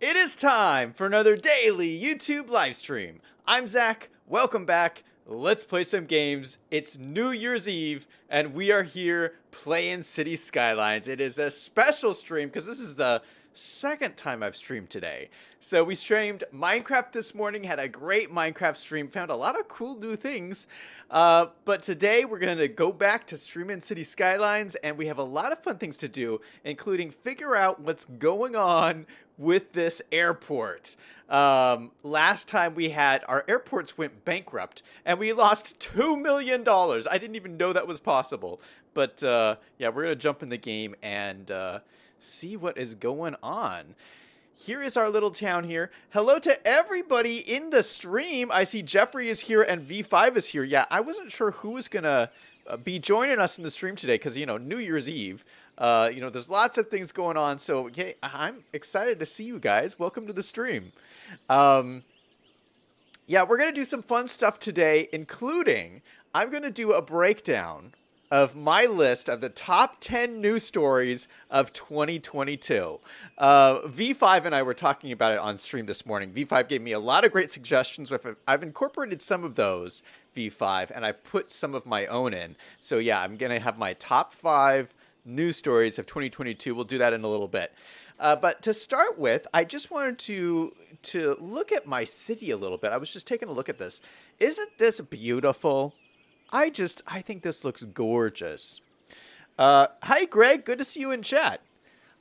It is time for another daily YouTube live stream. I'm Zach. Welcome back. Let's play some games. It's New Year's Eve, and we are here playing City Skylines. It is a special stream because this is the second time I've streamed today. So we streamed Minecraft this morning, had a great Minecraft stream, found a lot of cool new things. But today we're going to go back to streaming City Skylines, and we have a lot of fun things to do, including figure out what's going on with this airport. Last time we had, our airports went bankrupt, and we lost $2 million. I didn't even know that was possible. But yeah, we're going to jump in the game and see what is going on. Here is our little town here. Hello to everybody in the stream. I see Jeffrey is here and V5 is here. Yeah, I wasn't sure who was going to be joining us in the stream today because, you know, New Year's Eve. There's lots of things going on. So, yeah, I'm excited to see you guys. Welcome to the stream. Yeah, we're going to do some fun stuff today, including I'm going to do a breakdown of my list of the top 10 news stories of 2022. V5 and I were talking about it on stream this morning. V5 gave me a lot of great suggestions. I've incorporated some of those, V5, and I put some of my own in. So yeah, I'm going to have my top 5 news stories of 2022. We'll do that in a little bit. But to start with, I just wanted to look at my city a little bit. I was just taking a look at this. Isn't this beautiful? I think this looks gorgeous. Hi, Greg. Good to see you in chat.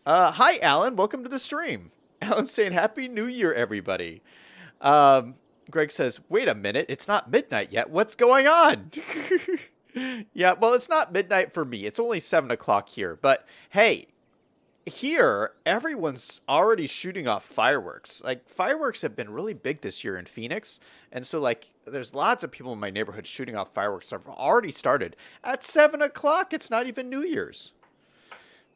Hi, Alan. Welcome to the stream. Alan's saying Happy New Year, everybody. Greg says, wait a minute. It's not midnight yet. What's going on? Yeah, well, it's not midnight for me. It's only 7 o'clock here. But, hey, here, everyone's already shooting off fireworks. Like, fireworks have been really big this year in Phoenix. And so, like, there's lots of people in my neighborhood shooting off fireworks that have already started. At 7 o'clock, it's not even New Year's.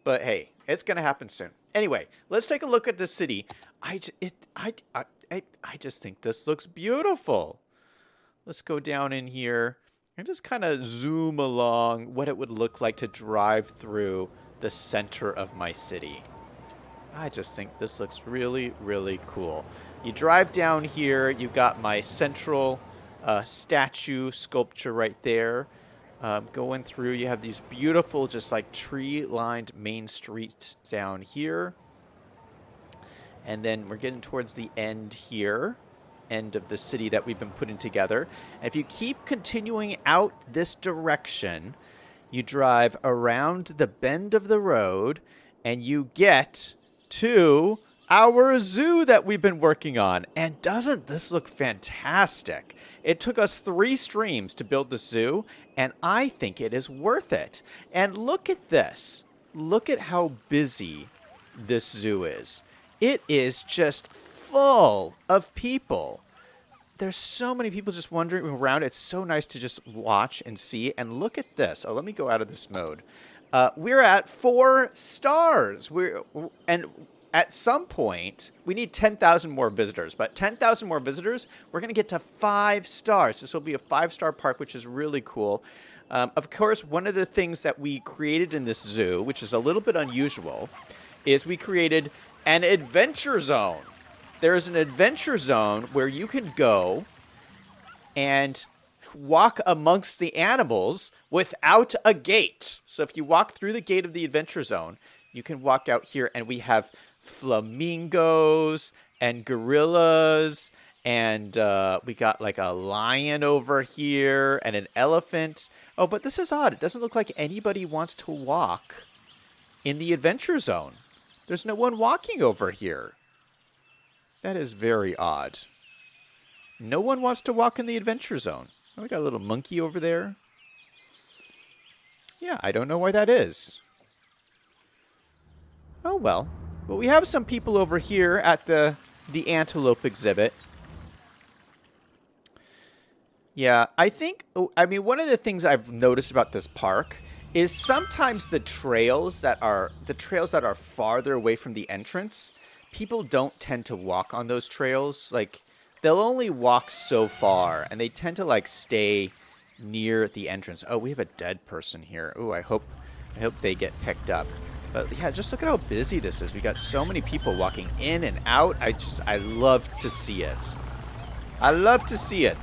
But, hey, it's going to happen soon. Anyway, let's take a look at the city. I just think this looks beautiful. Let's go down in here and just kind of zoom along what it would look like to drive through the center of my city. I just think this looks really, really cool. You drive down here, you've got my central statue sculpture right there. Going through, you have these beautiful, just like tree-lined main streets down here. And then we're getting towards the end here, end of the city that we've been putting together. And if you keep continuing out this direction, you drive around the bend of the road, and you get to our zoo that we've been working on. And doesn't this look fantastic? It took us 3 streams to build the zoo, and I think it is worth it. And look at this. Look at how busy this zoo is. It is just full of people. There's so many people just wandering around. It's so nice to just watch and see. And look at this. Oh, let me go out of this mode. We're at 4 stars. And at some point, we need 10,000 more visitors. But 10,000 more visitors, we're going to get to 5 stars. This will be a 5-star park, which is really cool. Of course, one of the things that we created in this zoo, which is a little bit unusual, is we created an adventure zone. There is an adventure zone where you can go and walk amongst the animals without a gate. So if you walk through the gate of the adventure zone, you can walk out here, and we have flamingos and gorillas, and we got like a lion over here and an elephant. Oh, but this is odd. It doesn't look like anybody wants to walk in the adventure zone. There's no one walking over here. That is very odd. No one wants to walk in the adventure zone. Oh, we got a little monkey over there. Yeah, I don't know why that is. Oh, well. Well, we have some people over here at the antelope exhibit. Yeah, I mean, one of the things I've noticed about this park is sometimes the trails that are farther away from the entrance, people don't tend to walk on those trails. Like, they'll only walk so far, and they tend to, like, stay near the entrance. Oh, we have a dead person here. Oh, I hope they get picked up. But yeah, just look at how busy this is. We got so many people walking in and out. I love to see it. I love to see it.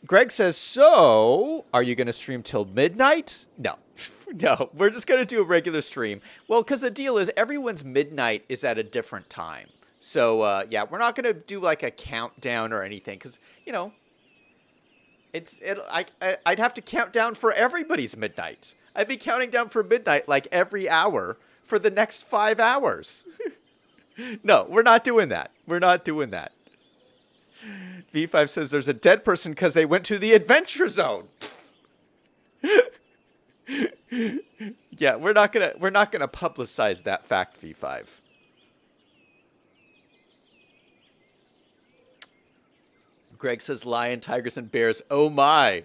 Greg says, so are you going to stream till midnight? No. No, we're just going to do a regular stream. Well, because the deal is everyone's midnight is at a different time. So, yeah, we're not going to do like a countdown or anything because, you know, I'd have to count down for everybody's midnight. I'd be counting down for midnight like every hour for the next 5 hours. No, we're not doing that. We're not doing that. V5 says there's a dead person because they went to the adventure zone. Yeah, we're not gonna publicize that fact, V5. Greg says lion, tigers, and bears. Oh my.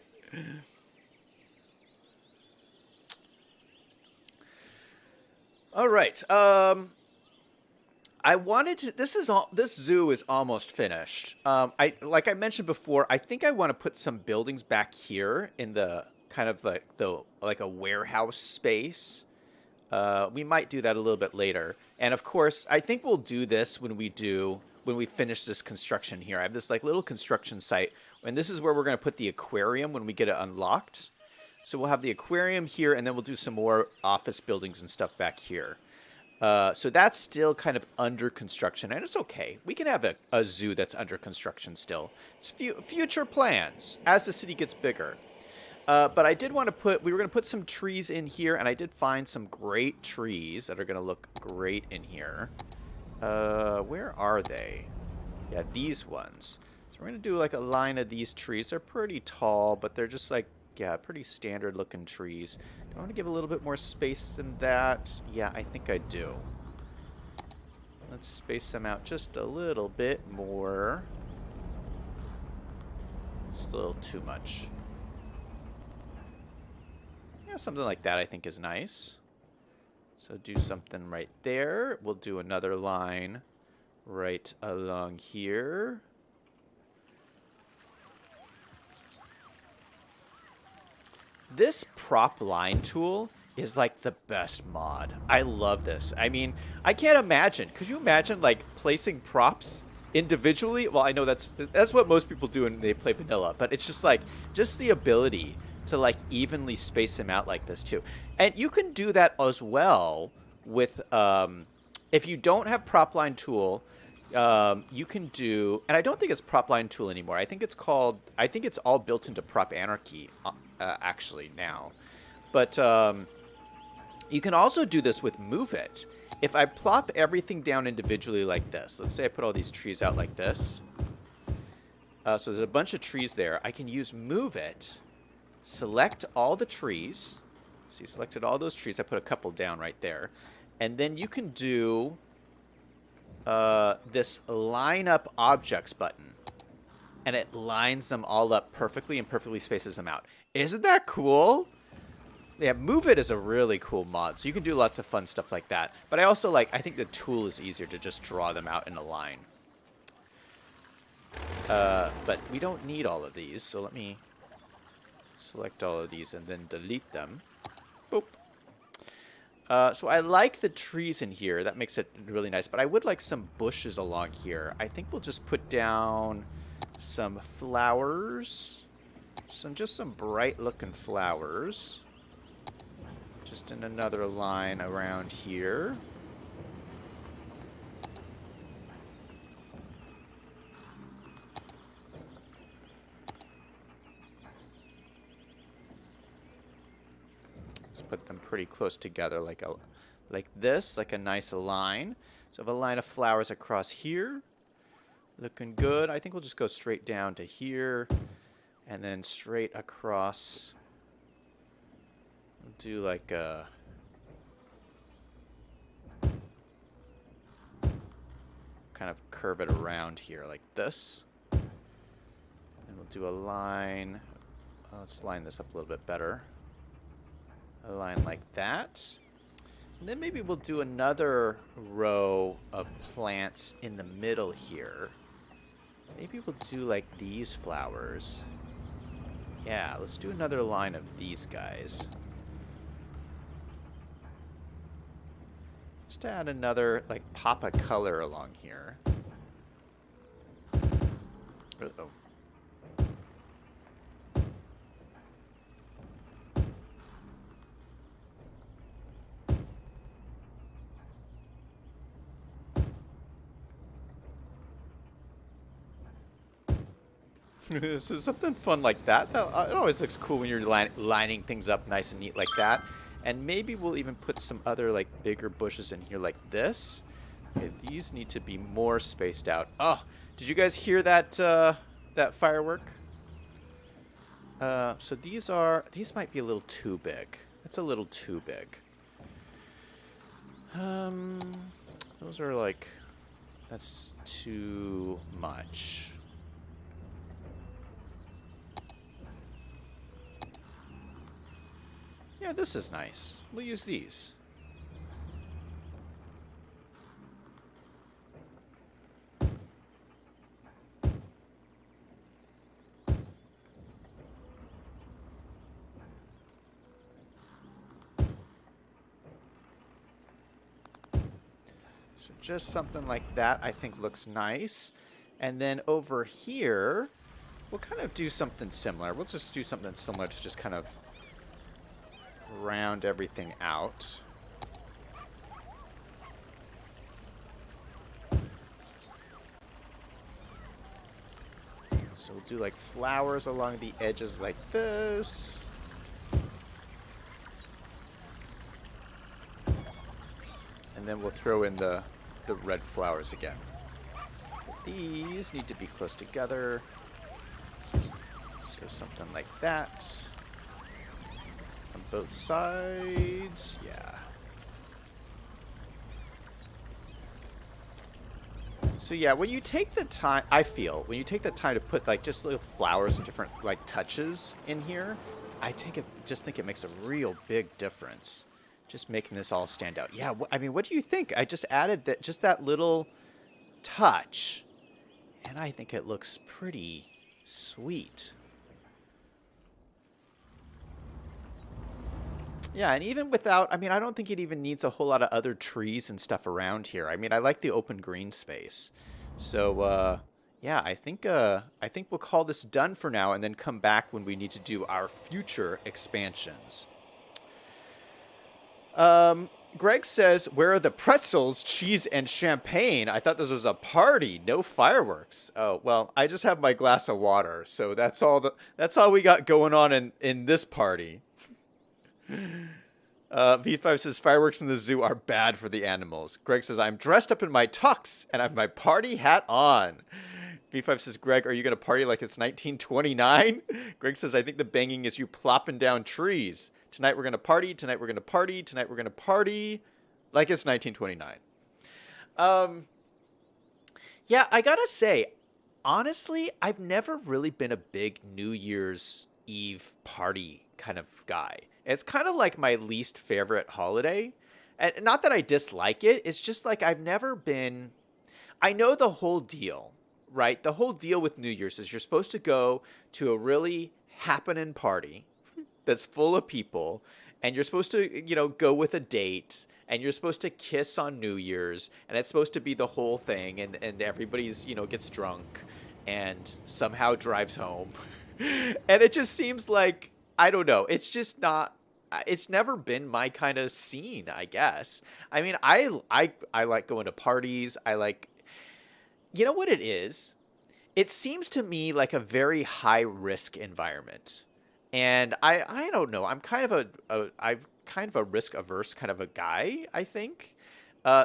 All right. I wanted to. This zoo is almost finished. Like I mentioned before, I think I want to put some buildings back here in the kind of like a warehouse space. We might do that a little bit later. And of course, I think we'll do this when we finish this construction here. I have this like little construction site, and this is where we're going to put the aquarium when we get it unlocked. So we'll have the aquarium here, and then we'll do some more office buildings and stuff back here. So that's still kind of under construction, and it's okay. We can have a zoo that's under construction still. It's future plans as the city gets bigger. But I did want to we were going to put some trees in here, and I did find some great trees that are going to look great in here. Where are they? Yeah, these ones. So we're going to do like a line of these trees. They're pretty tall, but they're just like, yeah, pretty standard looking trees. Do I want to give a little bit more space than that? Yeah, I think I do. Let's space them out just a little bit more. It's a little too much. Yeah, something like that I think is nice. So do something right there. We'll do another line right along here. This prop line tool is like the best mod. I love this. I mean, I can't imagine. Could you imagine like placing props individually? Well, I know that's what most people do when they play vanilla, but it's just like the ability to like evenly space them out like this too. And you can do that as well with if you don't have prop line tool, you can do, and I don't think it's prop line tool anymore. I think it's all built into prop anarchy actually now. But you can also do this with move it. If I plop everything down individually like this, let's say I put all these trees out like this. So there's a bunch of trees there. I can use move it, select all the trees. See, selected all those trees. I put a couple down right there. And then you can do this line up objects button. And it lines them all up perfectly and perfectly spaces them out. Isn't that cool? Yeah, Move It is a really cool mod. So you can do lots of fun stuff like that. But I think the tool is easier to just draw them out in a line. But we don't need all of these. So let me select all of these and then delete them. Boop. So I like the trees in here. That makes it really nice. But I would like some bushes along here. I think we'll just put down some flowers. Just some bright looking flowers. Just in another line around here. Let's put them pretty close together like this, like a nice line. So I have a line of flowers across here. Looking good. I think we'll just go straight down to here and then straight across. We'll do like a kind of curve it around here like this. And we'll do a line. Let's line this up a little bit better. A line like that. And then maybe we'll do another row of plants in the middle here. Maybe we'll do like these flowers. Yeah, let's do another line of these guys. Just to add another, like, pop of color along here. Uh-oh. So something fun like that. It always looks cool when you're lining things up nice and neat like that. And maybe we'll even put some other like bigger bushes in here like this. Okay, these need to be more spaced out. Oh, did you guys hear that that firework? So these might be a little too big. That's a little too big. Those are like, that's too much. Yeah, this is nice. We'll use these. So just something like that I think looks nice. And then over here, we'll kind of do something similar. We'll just do something similar to just kind of round everything out. So we'll do like flowers along the edges like this. And then we'll throw in the red flowers again. These need to be close together. So something like that. On both sides. Yeah. So yeah, when you take the time, I feel, when you take the time to put like just little flowers and different like touches in here, I think it makes a real big difference. Just making this all stand out. Yeah, I mean, what do you think? I just added that little touch, and I think it looks pretty sweet. Yeah, and even without, I mean, I don't think it even needs a whole lot of other trees and stuff around here. I mean, I like the open green space. So, yeah, I think we'll call this done for now and then come back when we need to do our future expansions. Greg says, where are the pretzels, cheese, and champagne? I thought this was a party, no fireworks. Oh, well, I just have my glass of water, so that's all we got going on in this party. V5 says, fireworks in the zoo are bad for the animals. Greg says, I'm dressed up in my tux, and I have my party hat on. V5 says, Greg, are you going to party like it's 1929? Greg says, I think the banging is you plopping down trees. Tonight we're going to party, tonight we're going to party, tonight we're going to party like it's 1929. Yeah, I gotta say, honestly, I've never really been a big New Year's Eve party kind of guy. It's kind of like my least favorite holiday. And not that I dislike it, it's just like I've never been... I know the whole deal, right? The whole deal with New Year's is you're supposed to go to a really happening party that's full of people, and you're supposed to, go with a date, and you're supposed to kiss on New Year's, and it's supposed to be the whole thing, and everybody's, gets drunk and somehow drives home. And it just seems like, I don't know, it's just not, it's never been my kind of scene, I guess. I mean, I like going to parties. I like, you know what it is? It seems to me like a very high risk environment. And I don't know. I'm kind of a risk averse kind of a guy, I think.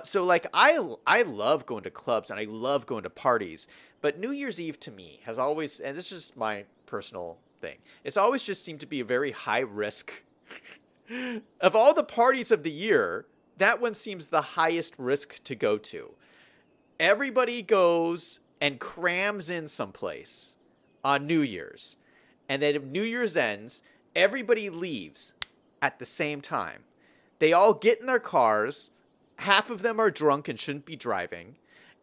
So like I love going to clubs and I love going to parties, but New Year's Eve to me has always, and this is just my personal thing, it's always just seemed to be a very high risk. Of all the parties of the year, that one seems the highest risk to go to. Everybody goes and crams in someplace on New Year's. And then if New Year's ends, everybody leaves at the same time. They all get in their cars. Half of them are drunk and shouldn't be driving.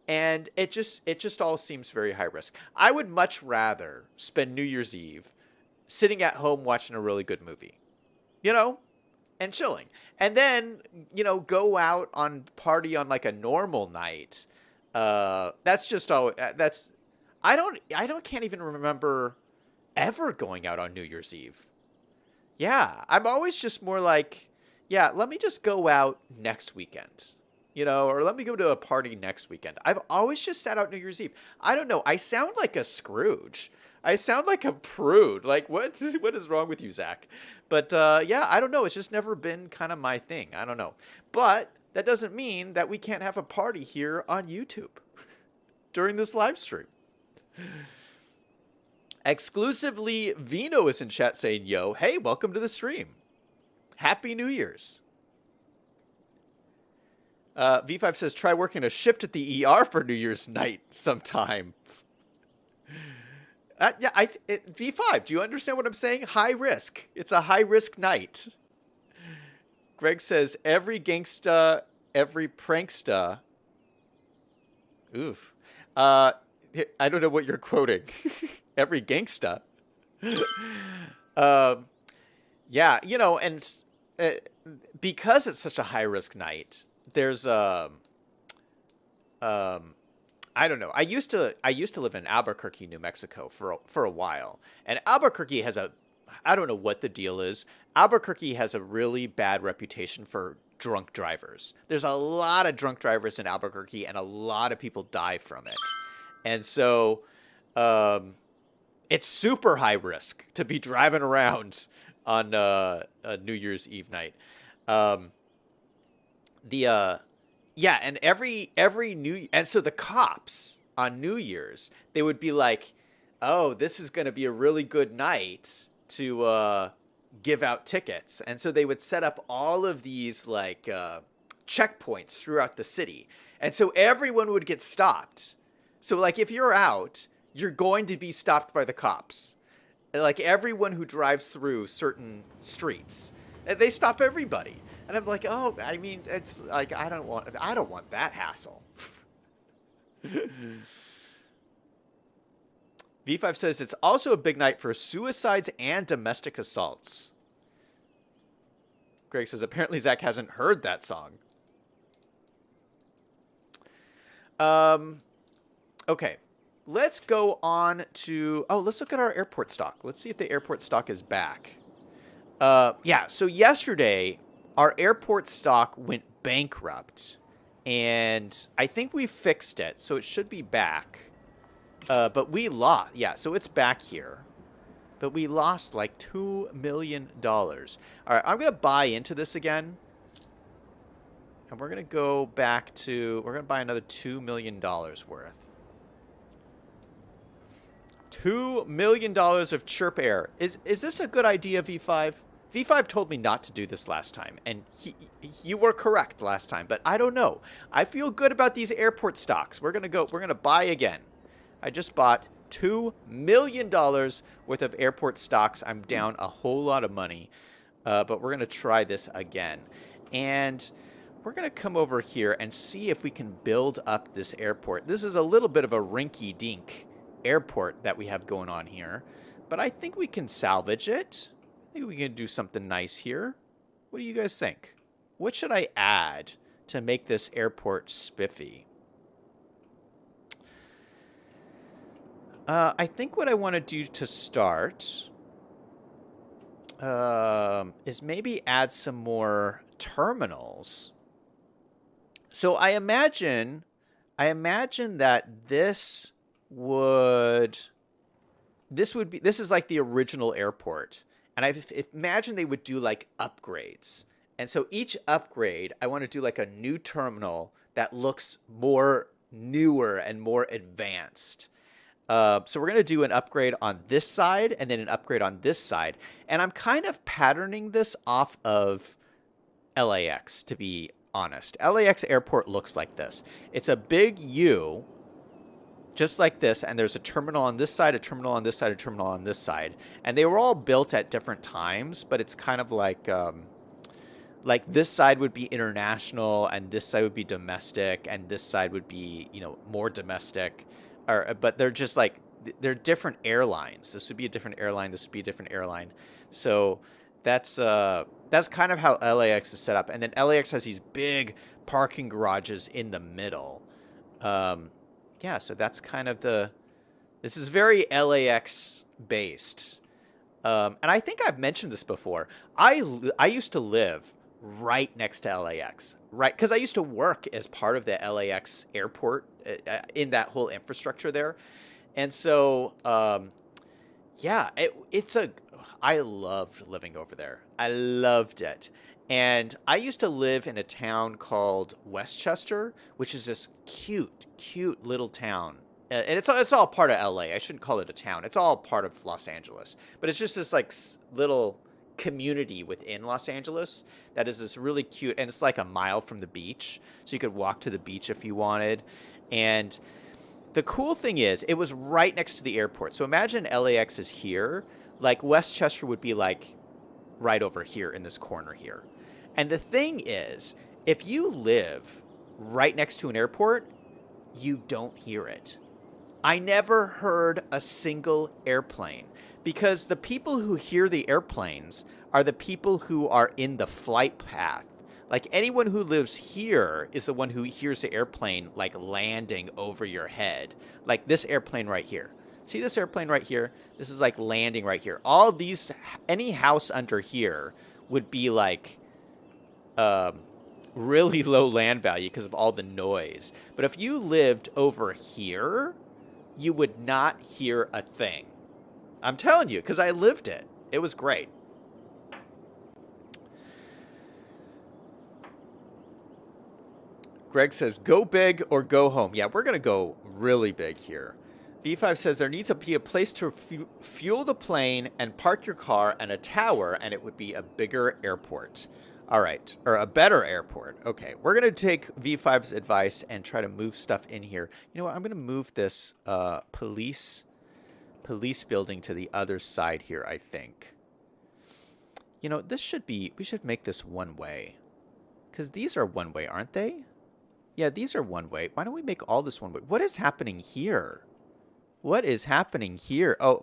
And it just all seems very high risk. I would much rather spend New Year's Eve sitting at home watching a really good movie, you know, and chilling. And then, go out on party on like a normal night. That's just all that's can't even remember ever going out on New Year's Eve. Yeah, I'm always just more like, yeah, let me just go out next weekend, or let me go to a party next weekend. I've always just sat out New Year's Eve. I don't know. I sound like a Scrooge. I sound like a prude. Like, what is wrong with you, Zach? But yeah, I don't know. It's just never been kind of my thing. I don't know. But that doesn't mean that we can't have a party here on YouTube during this live stream. Exclusively, Vino is in chat saying, yo, hey, welcome to the stream. Happy New Year's. V5 says, try working a shift at the ER for New Year's night sometime. Yeah, V5, do you understand what I'm saying? High risk. It's a high risk night. Greg says, every gangsta, every pranksta. Oof. I don't know what you're quoting. Every gangsta. Yeah, and because it's such a high risk night, there's I don't know. I used to live in Albuquerque, New Mexico for a while. And Albuquerque has I don't know what the deal is. Albuquerque has a really bad reputation for drunk drivers. There's a lot of drunk drivers in Albuquerque and a lot of people die from it. And so it's super high risk to be driving around on a New Year's Eve night. Yeah, and every and so the cops on New Year's, they would be like, "Oh, this is going to be a really good night to give out tickets." And so they would set up all of these like checkpoints throughout the city. And so everyone would get stopped. So like if you're out, you're going to be stopped by the cops. Like everyone who drives through certain streets, they stop everybody. And I'm like, oh, I mean, it's like I don't want that hassle. V5 says it's also a big night for suicides and domestic assaults. Greg says apparently Zach hasn't heard that song. Okay. Let's go on to... Oh, let's look at our airport stock. Let's see if the airport stock is back. Yeah, so yesterday, our airport stock went bankrupt. And I think we fixed it, so it should be back. But we lost... Yeah, so it's back here. But we lost like $2 million. All right, I'm going to buy into this again. And we're going to go back to... We're going to buy another $2 million worth. $2 million of chirp air. Is this a good idea, V5? V5 told me not to do this last time, and you were correct last time, but I don't know. I feel good about these airport stocks. We're gonna buy again. I just bought $2 million worth of airport stocks. I'm down a whole lot of money, but we're gonna try this again. And we're gonna come over here and see if we can build up this airport. This is a little bit of a rinky-dink airport that we have going on here, but I think we can salvage it. I think we can do something nice here. What do you guys think? What should I add to make this airport spiffy? I think what I want to do to start is maybe add some more terminals. So I imagine that this is like the original airport, and I imagine they would do like upgrades. And so each upgrade, I want to do like a new terminal that looks more newer and more advanced. So we're going to do an upgrade on this side and then an upgrade on this side. And I'm kind of patterning this off of LAX, to be honest. LAX airport looks like this. It's a big U, just like this, and there's a terminal on this side, a terminal on this side, a terminal on this side. And they were all built at different times, but it's kind of like this side would be international, and this side would be domestic, and this side would be, more domestic. But they're just like they're different airlines. This would be a different airline. This would be a different airline. So that's kind of how LAX is set up. And then LAX has these big parking garages in the middle. Yeah, so that's kind of this is very LAX based. And I think I've mentioned this before. I used to live right next to LAX, right? Because I used to work as part of the LAX airport in that whole infrastructure there. And so, yeah, I loved living over there. I loved it. And I used to live in a town called Westchester, which is this cute little town. And it's all part of LA. I shouldn't call it a town. It's all part of Los Angeles. But it's just this like little community within Los Angeles that is this really cute, and it's like a mile from the beach. So you could walk to the beach if you wanted. And the cool thing is it was right next to the airport. So imagine LAX is here. Like Westchester would be like right over here in this corner here. And the thing is, if you live right next to an airport, you don't hear it. I never heard a single airplane because the people who hear the airplanes are the people who are in the flight path. Like anyone who lives here is the one who hears the airplane like landing over your head. Like this airplane right here. See this airplane right here? This is like landing right here. All these, any house under here would be like really low land value because of all the noise. But if you lived over here, you would not hear a thing. I'm telling you, because I lived it. It was great. Greg says, go big or go home. Yeah, we're going to go really big here. V5 says there needs to be a place to fuel the plane and park your car and a tower, and it would be a bigger airport. All right, or a better airport. Okay, we're going to take V5's advice and try to move stuff in here. You know what? I'm going to move this police building to the other side here, I think. You know, we should make this one way. Because these are one way, aren't they? Yeah, these are one way. Why don't we make all this one way? What is happening here? What is happening here? A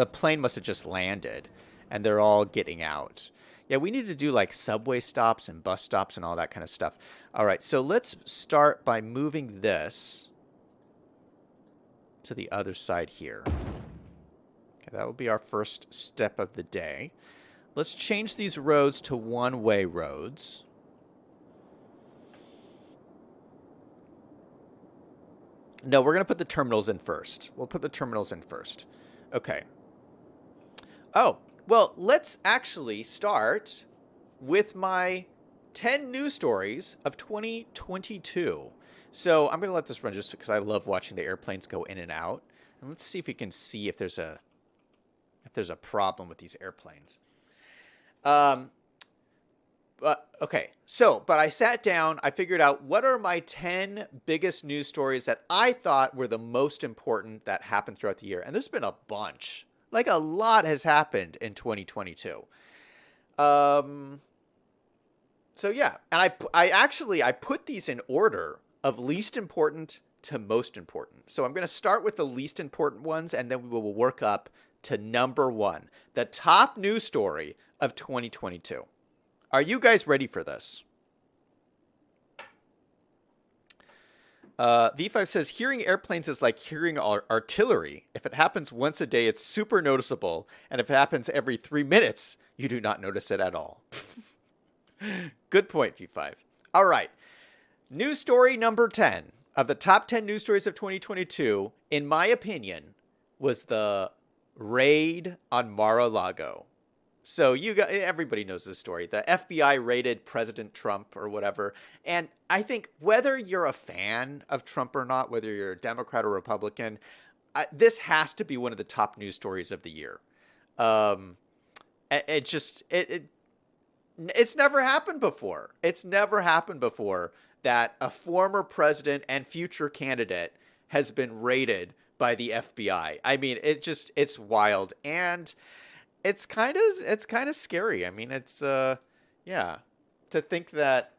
plane must have just landed and they're all getting out. Yeah, we need to do like subway stops and bus stops and all that kind of stuff. All right, so let's start by moving this to the other side here. Okay, that will be our first step of the day. Let's change these roads to one-way roads. No, we're going to put the terminals in first. We'll put the terminals in first. Okay. Oh, well, let's actually start with my 10 news stories of 2022. So I'm going to let this run just because I love watching the airplanes go in and out. And let's see if we can see if there's a problem with these airplanes. But I sat down, I figured out what are my 10 biggest news stories that I thought were the most important that happened throughout the year. And there's been a bunch. Like a lot has happened in 2022. So yeah, and I put these in order of least important to most important. So I'm going to start with the least important ones and then we will work up to number one, the top news story of 2022. Are you guys ready for this? V5 says, hearing airplanes is like hearing artillery. If it happens once a day, it's super noticeable. And if it happens every 3 minutes, you do not notice it at all. Good point, V5. All right. News story number 10 of the top 10 news stories of 2022, in my opinion, was the raid on Mar-a-Lago. So everybody knows this story. The FBI raided President Trump or whatever. And I think whether you're a fan of Trump or not, whether you're a Democrat or Republican, this has to be one of the top news stories of the year. It's never happened before. It's never happened before that a former president and future candidate has been raided by the FBI. I mean, it's wild. And it's kind of scary. I mean, it's to think that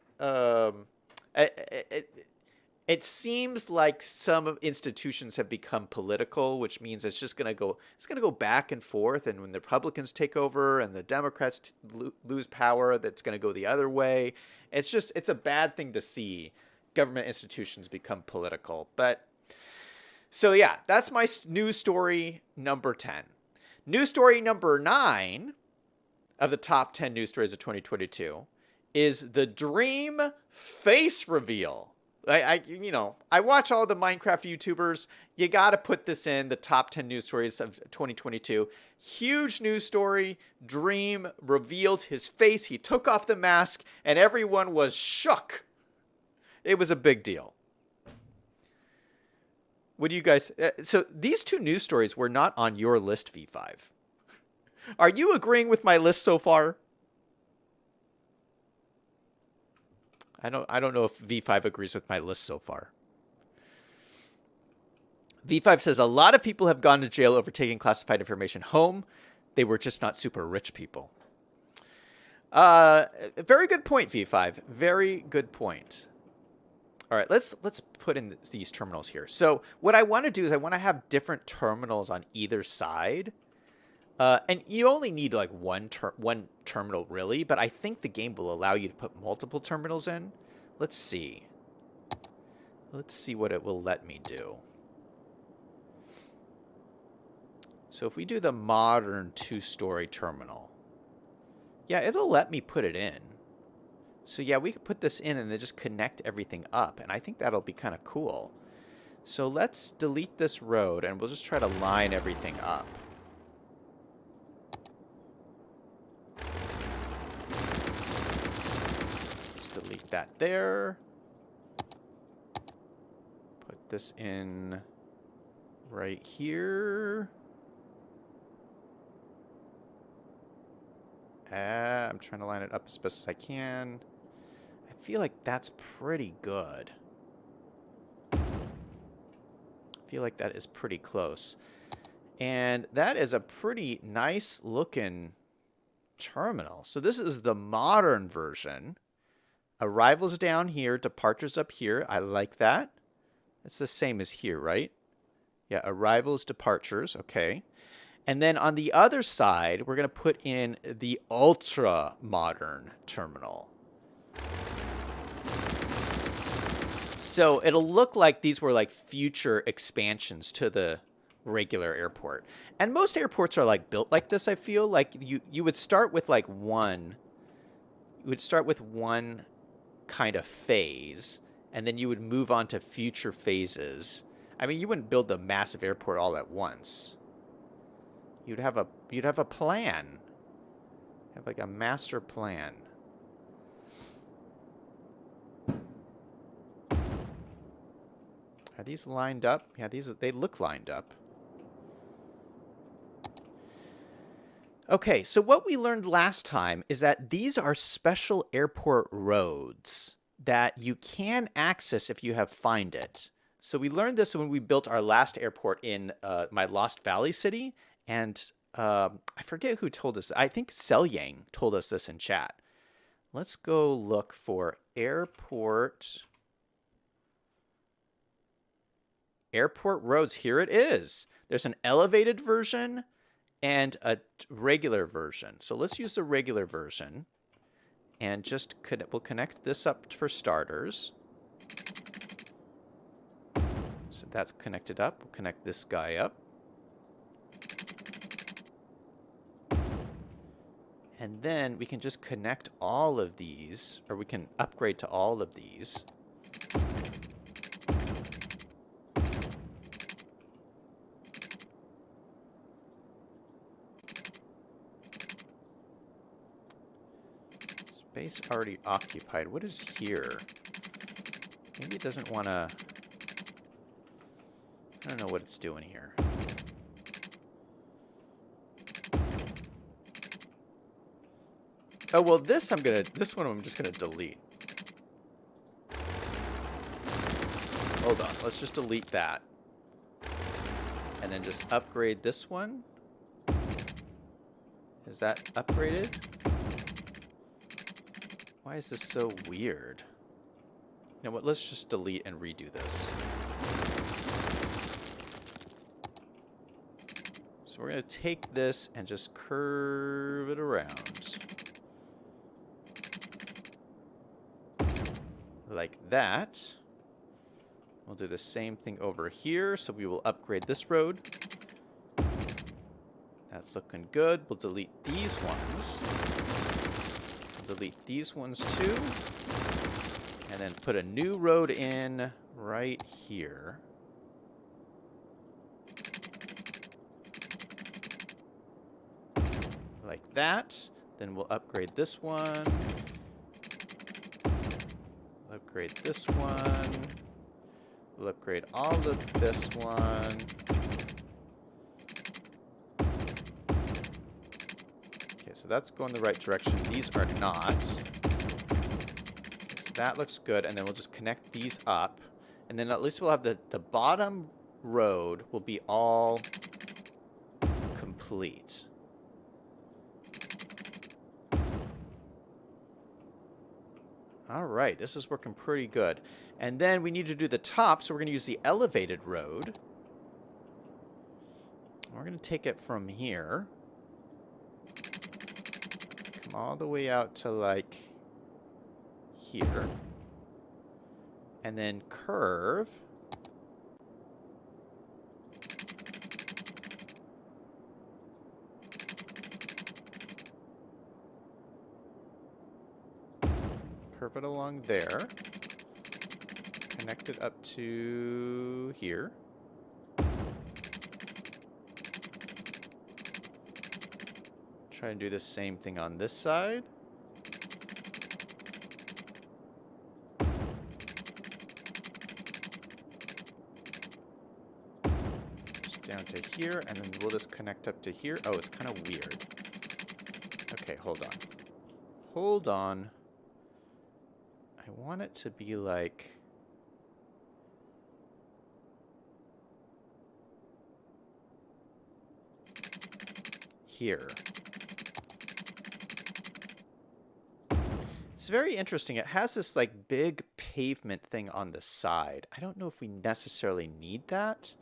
It seems like some institutions have become political, which means it's going to go back and forth. And when the Republicans take over and the Democrats lose power, that's going to go the other way. It's a bad thing to see government institutions become political. But so yeah, that's my news story number 10. News story number 9 of the top 10 news stories of 2022 is the Dream face reveal. I watch all the Minecraft YouTubers. You got to put this in the top 10 news stories of 2022. Huge news story. Dream revealed his face. He took off the mask and everyone was shook. It was a big deal. What do you guys... so these two news stories were not on your list, V5. Are you agreeing with my list so far? I don't know if V5 agrees with my list so far. V5 says a lot of people have gone to jail over taking classified information home. They were just not super rich people. Very good point, V5. Very good point. All right, let's put in these terminals here. So what I want to do is I want to have different terminals on either side. And you only need like one terminal really, but I think the game will allow you to put multiple terminals in. Let's see. Let's see what it will let me do. So if we do the modern 2-story terminal, yeah, it'll let me put it in. So yeah, we could put this in and then just connect everything up, and I think that'll be kind of cool. So let's delete this road and we'll just try to line everything up. Delete that there. Put this in right here. I'm trying to line it up as best as I can. I feel like that's pretty good. I feel like that is pretty close. And that is a pretty nice looking terminal. So this is the modern version. Arrivals down here, departures up here. I like that. It's the same as here, right? Yeah, arrivals, departures. Okay. And then on the other side, we're going to put in the ultra modern terminal. So it'll look like these were like future expansions to the regular airport. And most airports are like built like this, I feel. Like you would start with like one. You would start with one kind of phase, and then you would move on to future phases. I mean, you wouldn't build the massive airport all at once. You'd have a plan. Have like a master plan. Are these lined up? Yeah, they look lined up. Okay, so what we learned last time is that these are special airport roads that you can access if you have Find It. So we learned this when we built our last airport in my Lost Valley city, and I forget who told us. I think Selyang told us this in chat. Let's go look for airport roads. Here it is. There's an elevated version and a regular version. So let's use the regular version and just we'll connect this up for starters. So that's connected up. We'll connect this guy up. And then we can just connect all of these, or we can upgrade to all of these. Space already occupied. What is here? Maybe it doesn't want to... I don't know what it's doing here. Oh, well, this one I'm just gonna delete. Hold on, let's just delete that. And then just upgrade this one. Is that upgraded? Why is this so weird? know what? Let's just delete and redo this. So we're going to take this and just curve it around. Like that. We'll do the same thing over here. So we will upgrade this road. That's looking good. We'll delete these ones. We'll delete these ones too. And then put a new road in right here. Like that. Then we'll upgrade this one. Upgrade this one. We'll upgrade all of this one. Okay, so that's going the right direction. These are not. Okay, so that looks good. And then we'll just connect these up. And then at least we'll have the bottom road will be all complete. All right, this is working pretty good. And then we need to do the top, so we're going to use the elevated road. We're going to take it from here. Come all the way out to, like, here. And then curve. Curve it along there. Connect it up to here. Try and do the same thing on this side. Just down to here, and then we'll just connect up to here. Oh, it's kind of weird. Okay, hold on. Hold on. I want it to be like... here. It's very interesting. It has this like big pavement thing on the side. I don't know if we necessarily need that.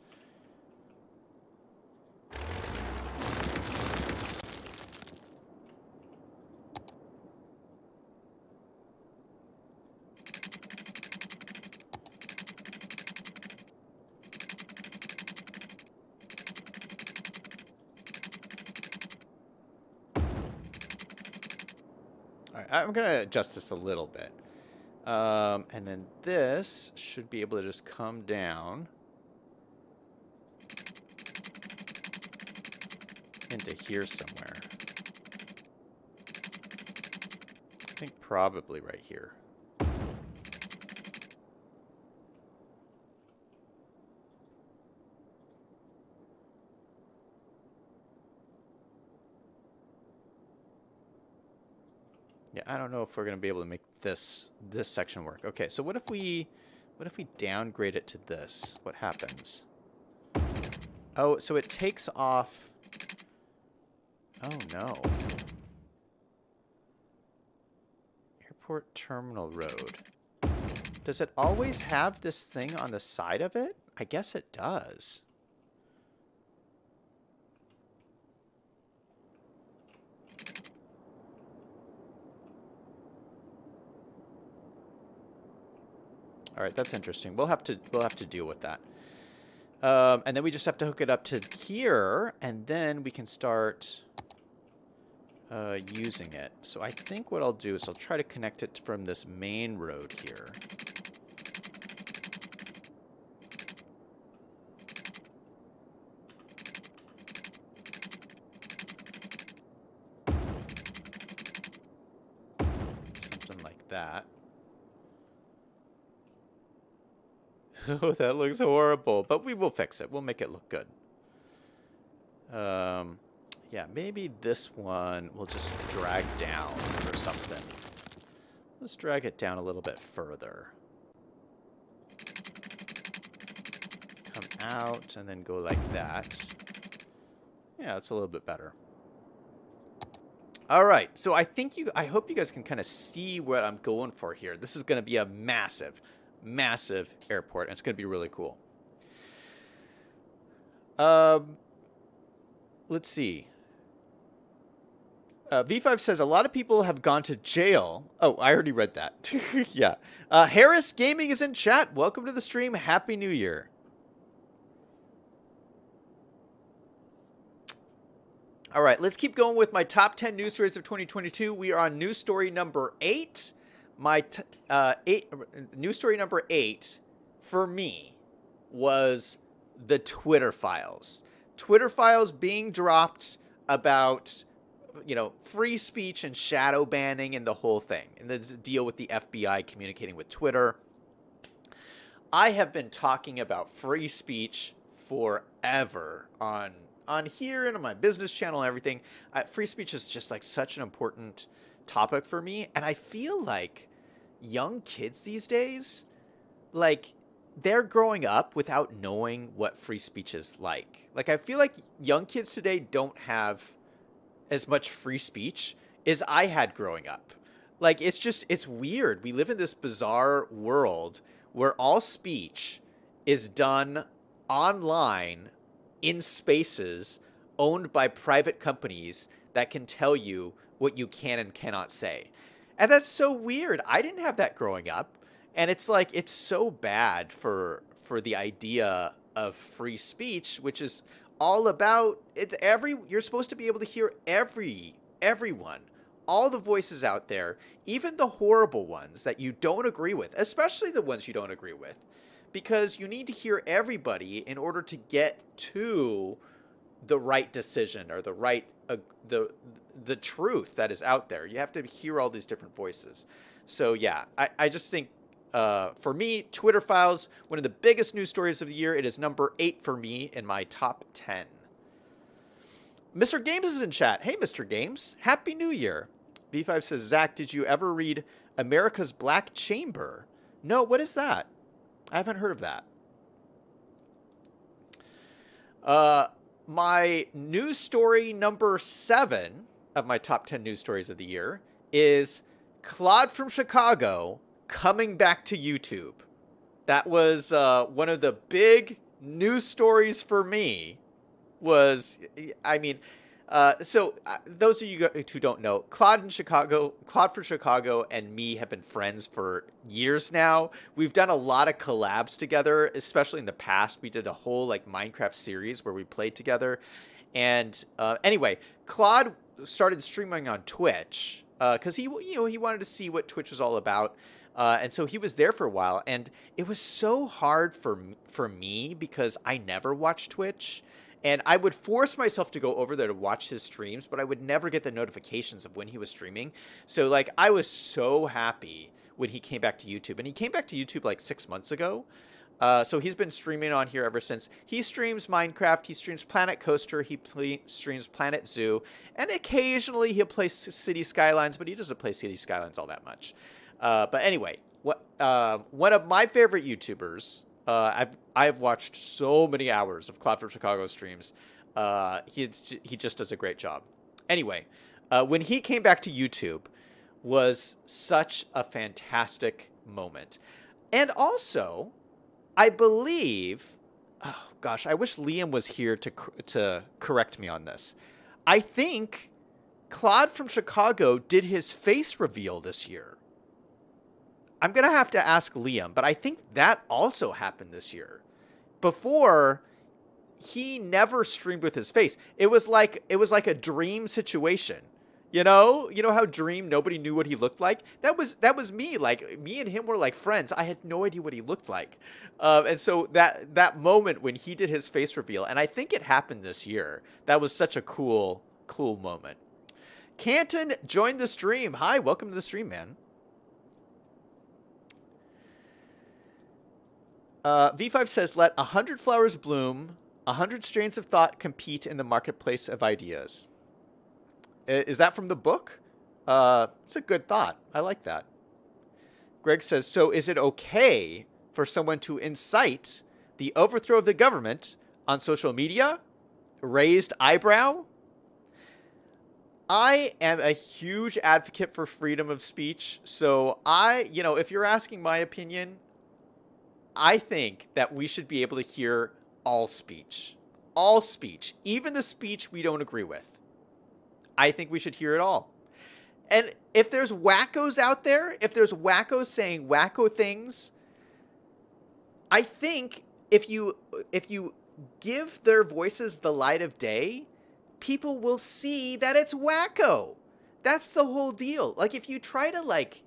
I'm going to adjust this a little bit. And then this should be able to just come down into here somewhere. I think probably right here. Yeah, I don't know if we're going to be able to make this section work. Okay, so what if we downgrade it to this? What happens? Oh, so it takes off. Oh no. Airport Terminal Road. Does it always have this thing on the side of it? I guess it does. All right, that's interesting. We'll have to deal with that. And then we just have to hook it up to here, and then we can start using it. So I think what I'll do is I'll try to connect it from this main road here. Something like that. Oh, that looks horrible, but we will fix it. We'll make it look good. Yeah, maybe this one we'll just drag down or something. Let's drag it down a little bit further. Come out and then go like that. Yeah, it's a little bit better. All right, so I hope you guys can kind of see what I'm going for here. This is going to be a massive massive airport, and it's going to be really cool. Let's see. V5 says a lot of people have gone to jail. Oh, I already read that. Yeah. Harris Gaming is in chat. Welcome to the stream. Happy New Year. All right, let's keep going with my top 10 news stories of 2022. We are on news story number 8. News story number 8 for me was the Twitter files. Twitter files being dropped about, free speech and shadow banning and the whole thing, and the deal with the FBI communicating with Twitter. I have been talking about free speech forever on here and on my business channel and everything. Free speech is just like such an important topic for me, and I feel like young kids these days, like, they're growing up without knowing what free speech is like. Like, I feel like young kids today don't have as much free speech as I had growing up. Like, it's weird. We live in this bizarre world where all speech is done online in spaces owned by private companies that can tell you what you can and cannot say. And that's so weird. I didn't have that growing up. And it's like, it's so bad for the idea of free speech, which is all about you're supposed to be able to hear everyone, all the voices out there, even the horrible ones that you don't agree with, especially the ones you don't agree with, because you need to hear everybody in order to get to the right decision or the right the truth that is out there. You have to hear all these different voices. So yeah, I just think for me, Twitter files, one of the biggest news stories of the year. It is number 8 for me in my top 10. Mr. Games is in chat. Hey, Mr. Games. Happy New Year. V5 says, Zach, did you ever read America's Black Chamber? No, what is that? I haven't heard of that. My news story number 7 of my top 10 news stories of the year is Claude from Chicago coming back to YouTube. That was one of the big news stories for me. Those of you who don't know, Claude from Chicago and me have been friends for years now. We've done a lot of collabs together, especially in the past. We did a whole Minecraft series where we played together. And anyway, Claude started streaming on Twitch because he wanted to see what Twitch was all about. And so he was there for a while, and it was so hard for me because I never watched Twitch. And I would force myself to go over there to watch his streams, but I would never get the notifications of when he was streaming. So, I was so happy when he came back to YouTube. And he came back to YouTube 6 months ago. So he's been streaming on here ever since. He streams Minecraft. He streams Planet Coaster. He streams Planet Zoo. And occasionally he'll play City Skylines, but he doesn't play City Skylines all that much. But anyway, one of my favorite YouTubers... I've watched so many hours of Claude from Chicago streams. He just does a great job. Anyway, when he came back to YouTube was such a fantastic moment. And also, I believe, oh gosh, I wish Liam was here to correct me on this. I think Claude from Chicago did his face reveal this year. I'm going to have to ask Liam, but I think that also happened this year. Before, he never streamed with his face. It was like a Dream situation. You know how Dream, nobody knew what he looked like? That was me. Me and him were friends. I had no idea what he looked like. And so that moment when he did his face reveal, and I think it happened this year, that was such a cool moment. Canton joined the stream. Hi, welcome to the stream, man. V5 says, let 100 flowers bloom, 100 strains of thought compete in the marketplace of ideas. Is that from the book? It's a good thought. I like that. Greg says, so is it okay for someone to incite the overthrow of the government on social media? Raised eyebrow? I am a huge advocate for freedom of speech. So if you're asking my opinion, I think that we should be able to hear all speech. All speech. Even the speech we don't agree with. I think we should hear it all. And if there's wackos out there, if there's wackos saying wacko things, I think if you give their voices the light of day, people will see that it's wacko. That's the whole deal. Like, if you try to, like,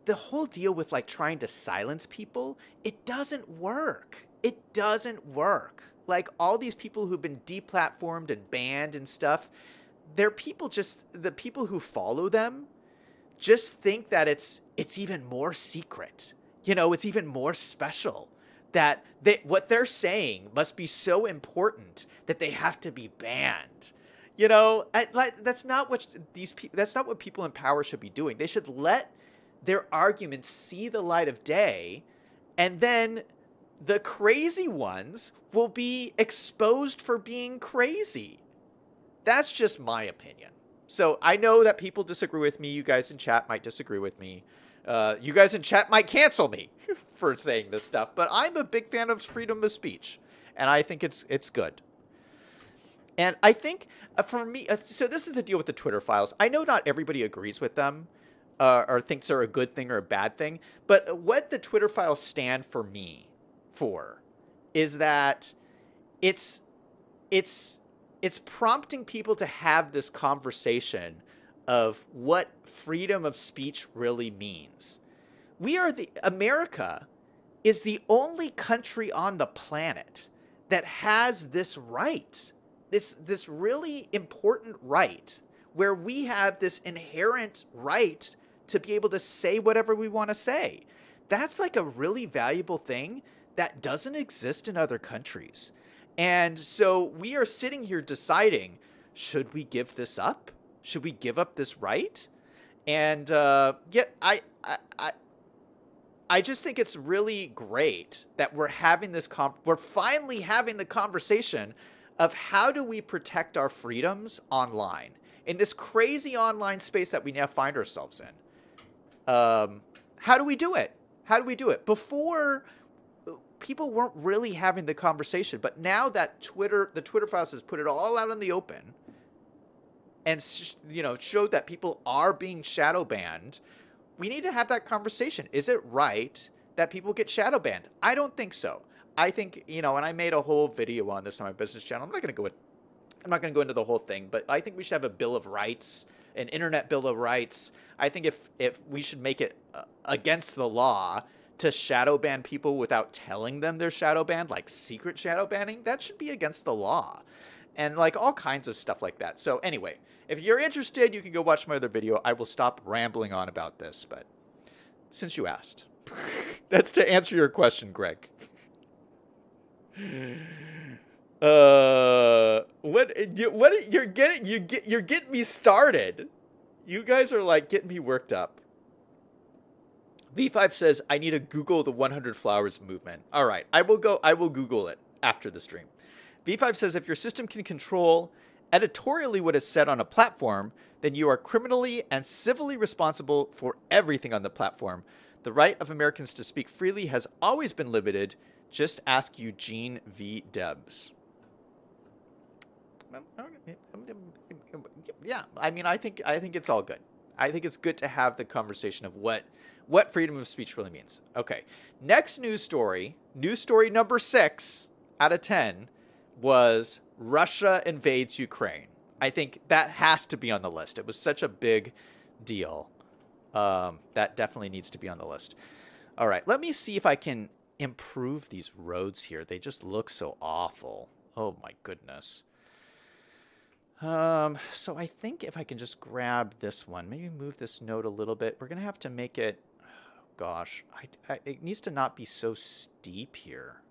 the whole deal with, like, trying to silence people, it doesn't work. It doesn't work. Like, all these people who've been deplatformed and banned and stuff, they're people just, the people who follow them just think that it's even more secret. You know, it's even more special. That what they're saying must be so important that they have to be banned. You know, that's not what that's not what people in power should be doing. They should let their arguments see the light of day, and then the crazy ones will be exposed for being crazy. That's just my opinion. So I know that people disagree with me. You guys in chat might disagree with me. You guys in chat might cancel me for saying this stuff, but I'm a big fan of freedom of speech, and I think it's good. And I think for me, so this is the deal with the Twitter files. I know not everybody agrees with them or thinks they're a good thing or a bad thing, but what the Twitter files stand for me for is that it's prompting people to have this conversation of what freedom of speech really means. America is the only country on the planet that has this right, this really important right, where we have this inherent right to be able to say whatever we want to say. That's like a really valuable thing that doesn't exist in other countries. And so we are sitting here deciding, should we give this up? Should we give up this right? And yet I just think it's really great that we're having this we're finally having the conversation of how do we protect our freedoms online in this crazy online space that we now find ourselves in. How do we do it? How do we do it? Before, people weren't really having the conversation, but now that the Twitter files has put it all out in the open, and showed that people are being shadow banned, we need to have that conversation. Is it right that people get shadow banned? I don't think so. I think, and I made a whole video on this on my business channel. I'm not going to go into the whole thing, but I think we should have a Bill of Rights, an internet Bill of Rights. I think if we should make it against the law to shadow ban people without telling them they're shadow banned, like secret shadow banning, that should be against the law. And like all kinds of stuff like that. So anyway, if you're interested, you can go watch my other video. I will stop rambling on about this, but since you asked, that's to answer your question, Greg. You're getting me started. You guys are like getting me worked up. V5 says I need to Google the 100 Flowers movement. All right, I will Google it after the stream. V5 says if your system can control editorially what is said on a platform, then you are criminally and civilly responsible for everything on the platform. The right of Americans to speak freely has always been limited. Just ask Eugene V. Debs. Yeah, I mean, I think it's all good. I think it's good to have the conversation of what freedom of speech really means. Okay, next news story number 6 out of 10 was Russia invades Ukraine. I think that has to be on the list. It was such a big deal. That definitely needs to be on the list. All right, let me see if I can improve these roads here. They just look so awful. Oh my goodness. So I think if I can just grab this one, maybe move this node a little bit. We're going to have to make it, oh gosh, it needs to not be so steep here.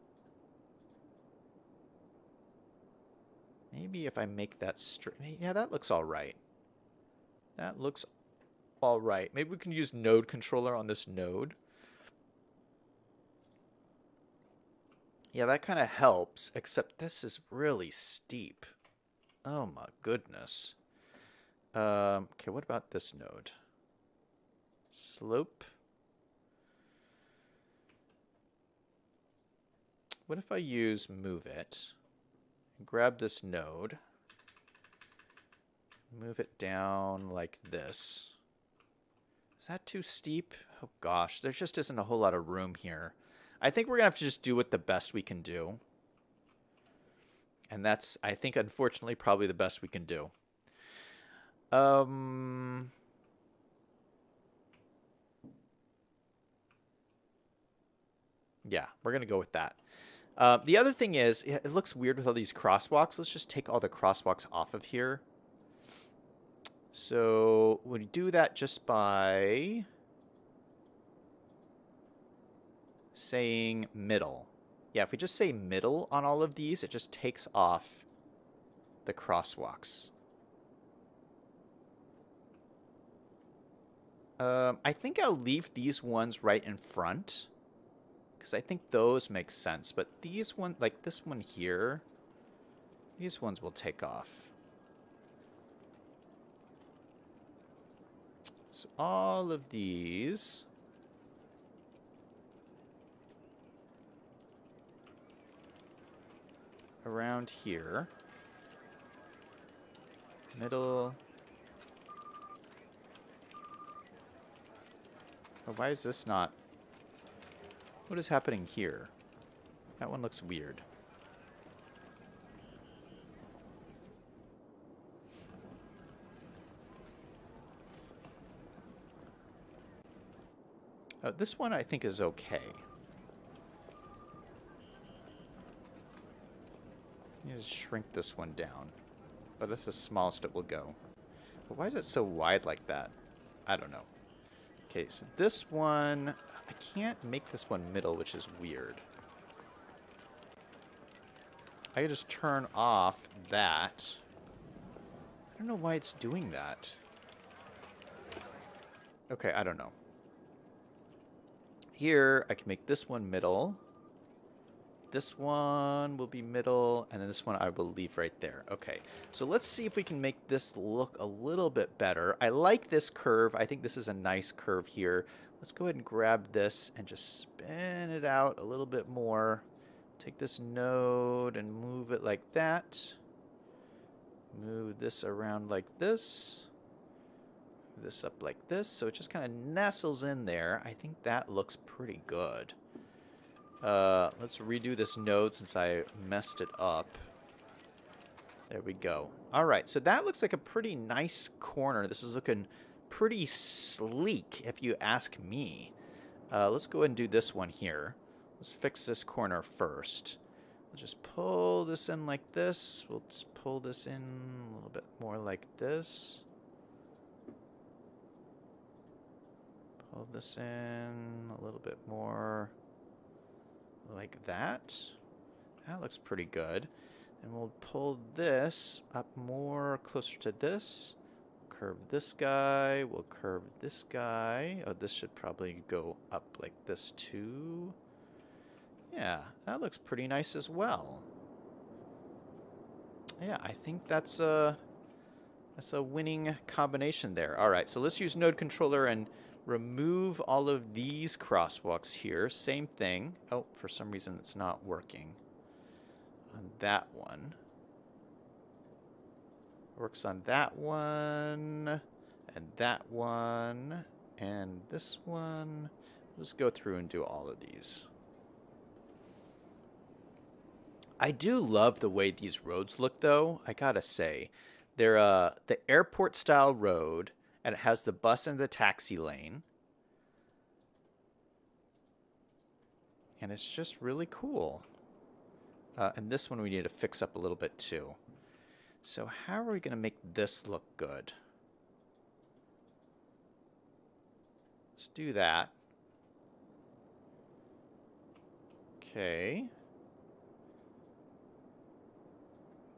Maybe if I make that straight, yeah, that looks all right. That looks all right. Maybe we can use node controller on this node. Yeah, that kind of helps, except this is really steep. Oh my goodness. Okay, what about this node? Slope. What if I use move it, grab this node, move it down like this. Is that too steep? Oh gosh, there just isn't a whole lot of room here. I think we're gonna have to just do it the best we can do. And that's, I think, unfortunately, probably the best we can do. Yeah, we're gonna go with that. The other thing is, it looks weird with all these crosswalks. Let's just take all the crosswalks off of here. So we do that just by saying middle. Yeah, if we just say middle on all of these, it just takes off the crosswalks. I think I'll leave these ones right in front, because I think those make sense. But these ones, like this one here, these ones will take off. So all of these around here, middle. Oh, why is this not? What is happening here? That one looks weird. This one I think is okay. Just shrink this one down. Oh, that's the smallest it will go. But why is it so wide like that? I don't know. Okay, so this one, I can't make this one middle, which is weird. I can just turn off that. I don't know why it's doing that. Okay, I don't know. Here, I can make this one middle. This one will be middle, and then this one I will leave right there. Okay, so let's see if we can make this look a little bit better. I like this curve. I think this is a nice curve here. Let's go ahead and grab this and just spin it out a little bit more. Take this node and move it like that. Move this around like this. Move this up like this. So it just kind of nestles in there. I think that looks pretty good. Let's redo this node since I messed it up. There we go. All right, so that looks like a pretty nice corner. This is looking pretty sleek, if you ask me. Let's go ahead and do this one here. Let's fix this corner first. We'll just pull this in like this. We'll just pull this in a little bit more like this. Pull this in a little bit more like that. That looks pretty good. And we'll pull this up more closer to this. Curve this guy. We'll curve this guy. Oh, this should probably go up like this too. Yeah, that looks pretty nice as well. Yeah, I think that's a winning combination there. All right, so let's use node controller and remove all of these crosswalks here. Same thing. Oh, for some reason it's not working on that one. Works on that one, and that one, and this one. Let's go through and do all of these. I do love the way these roads look, though. I gotta say, they're the airport-style road, and it has the bus and the taxi lane. And it's just really cool. And this one we need to fix up a little bit, too. So how are we going to make this look good? Let's do that. Okay.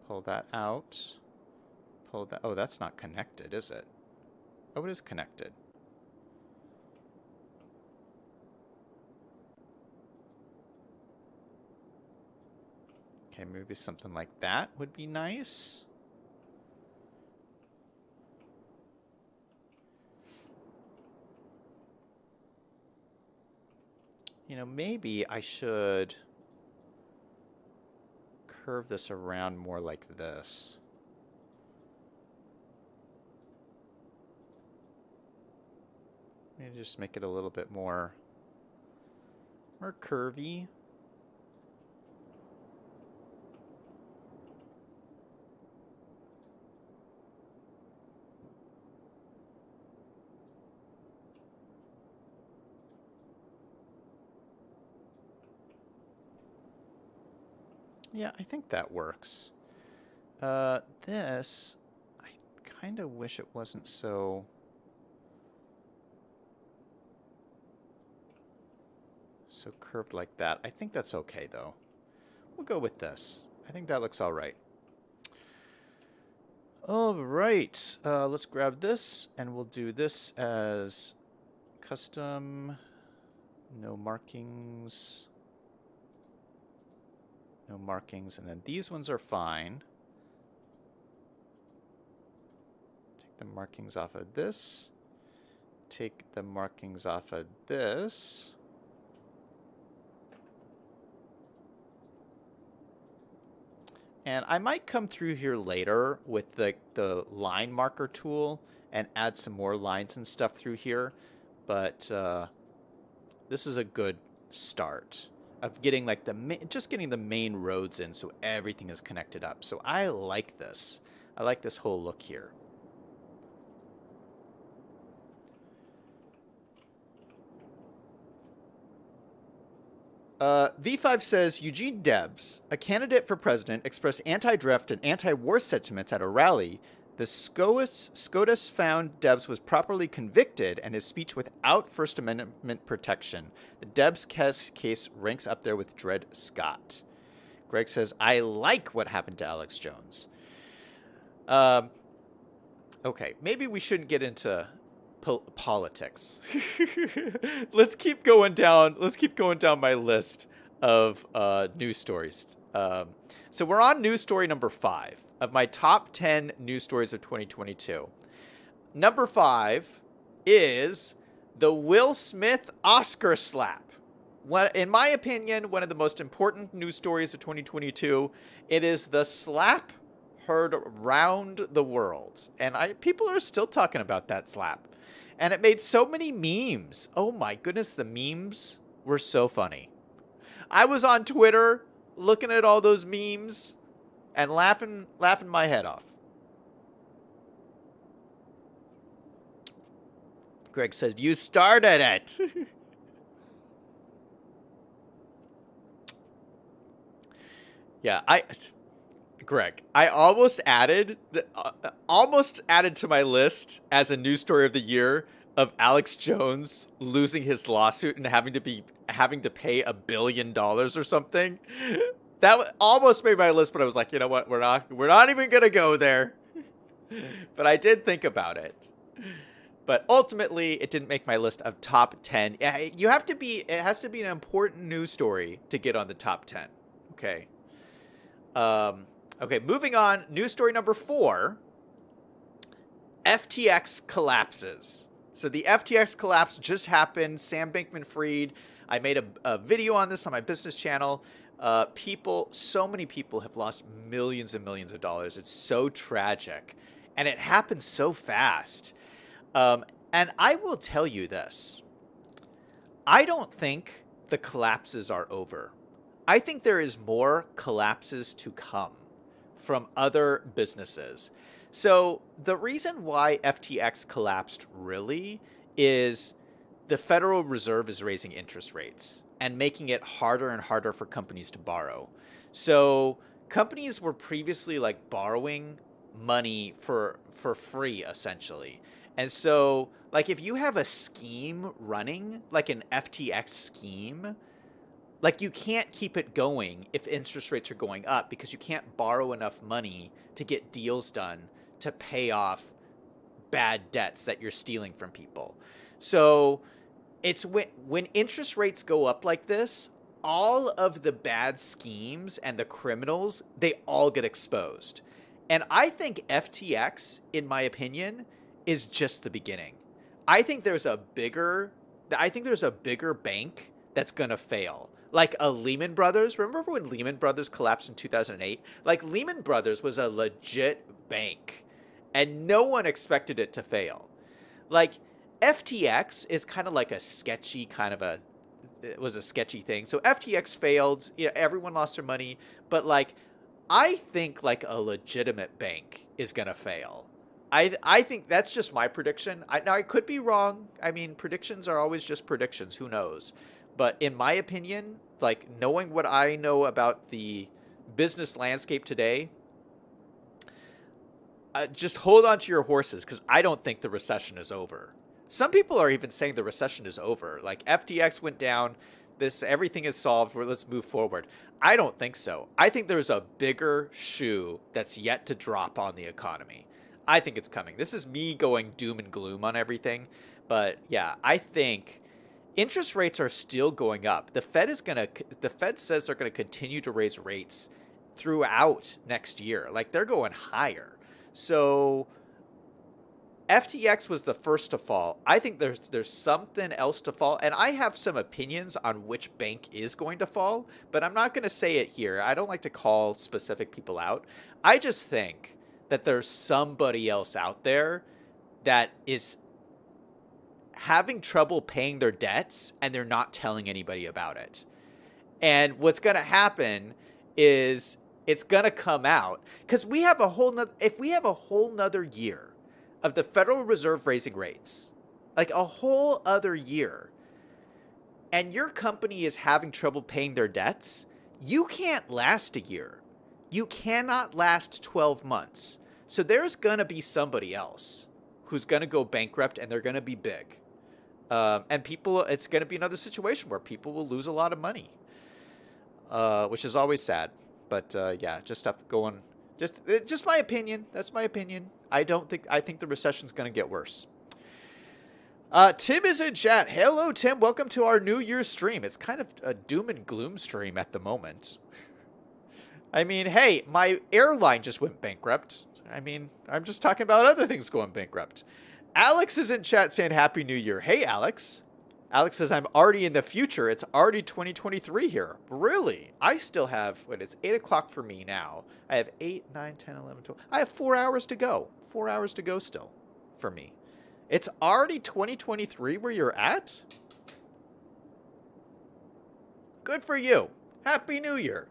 Pull that out. Pull that. Oh, that's not connected, is it? Oh, it is connected. Okay, maybe something like that would be nice. You know, maybe I should curve this around more like this. Maybe just make it a little bit more curvy. Yeah, I think that works. This, I kind of wish it wasn't so curved like that. I think that's okay, though. We'll go with this. I think that looks all right. All right, let's grab this, and we'll do this as custom, no markings. No markings, and then these ones are fine. Take the markings off of this. Take the markings off of this. And I might come through here later with the line marker tool and add some more lines and stuff through here. But this is a good start of getting like just getting the main roads in so everything is connected up. So I like this. I like this whole look here. V5 says, Eugene Debs, a candidate for president, expressed anti-draft and anti-war sentiments at a rally. The SCOTUS found Debs was properly convicted and his speech without First Amendment protection. The Debs case ranks up there with Dred Scott. Greg says, I like what happened to Alex Jones. Okay, maybe we shouldn't get into politics. Let's keep going down my list of news stories. So we're on news story number 5 of my top 10 news stories of 2022. Number 5 is the Will Smith Oscar slap. In my opinion, one of the most important news stories of 2022. It is the slap heard around the world, and people are still talking about that slap. And it made so many memes. Oh my goodness, the memes were so funny. I was on Twitter looking at all those memes and laughing my head off. Greg says, you started it. Yeah, Greg, I almost added to my list as a news story of the year of Alex Jones losing his lawsuit and having to pay $1 billion or something. That almost made my list, but I was like, you know what? We're not even gonna go there. But I did think about it. But ultimately, it didn't make my list of top 10. It has to be an important news story to get on the top 10. Okay. Okay, moving on. News story number 4. FTX collapses. So the FTX collapse just happened. Sam Bankman-Fried. I made a video on this on my business channel. So many people have lost millions and millions of dollars. It's so tragic. And it happened so fast. And I will tell you this. I don't think the collapses are over. I think there is more collapses to come from other businesses. So the reason why FTX collapsed really is the Federal Reserve is raising interest rates and making it harder and harder for companies to borrow. So companies were previously like borrowing money for free, essentially. And so like if you have a scheme running, like an FTX scheme, like you can't keep it going if interest rates are going up because you can't borrow enough money to get deals done to pay off bad debts that you're stealing from people. So it's when interest rates go up like this, all of the bad schemes and the criminals, they all get exposed. And I think FTX, in my opinion, is just the beginning. I think there's a bigger bank that's going to fail. Like a Lehman Brothers. Remember when Lehman Brothers collapsed in 2008? Like Lehman Brothers was a legit bank and no one expected it to fail. Like FTX is kind of like a sketchy kind of a it was a sketchy thing. So FTX failed, yeah, everyone lost their money, but like I think like a legitimate bank is going to fail. I think that's just my prediction. Now I could be wrong. I mean, predictions are always just predictions, who knows. But in my opinion, like knowing what I know about the business landscape today, just hold on to your horses because I don't think the recession is over. Some people are even saying the recession is over. Like FTX went down, this everything is solved. Let's move forward. I don't think so. I think there's a bigger shoe that's yet to drop on the economy. I think it's coming. This is me going doom and gloom on everything, but yeah, I think interest rates are still going up. The Fed says they're going to continue to raise rates throughout next year. Like they're going higher. So FTX was the first to fall. I think there's something else to fall, and I have some opinions on which bank is going to fall, but I'm not going to say it here. I don't like to call specific people out. I just think that there's somebody else out there that is having trouble paying their debts and they're not telling anybody about it. And what's going to happen is it's going to come out because we have a whole if we have a whole nother year of the Federal Reserve raising rates, like a whole other year, and your company is having trouble paying their debts, you can't last a year. You cannot last 12 months. So there's going to be somebody else who's going to go bankrupt and they're going to be big. And people, it's going to be another situation where people will lose a lot of money, which is always sad. But yeah, just stuff going, just my opinion. That's my opinion. I think the recession's going to get worse. Tim is in chat. Hello, Tim. Welcome to our New Year's stream. It's kind of a doom and gloom stream at the moment. I mean, hey, my airline just went bankrupt. I mean, I'm just talking about other things going bankrupt. Alex is in chat saying Happy New Year. Hey, Alex. Alex says, I'm already in the future. It's already 2023 here. Really? I still have, it's 8 o'clock for me now. I have 8, 9, 10, 11, 12. I have 4 hours to go. 4 hours to go still for me. It's already 2023 where you're at? Good for you. Happy New Year.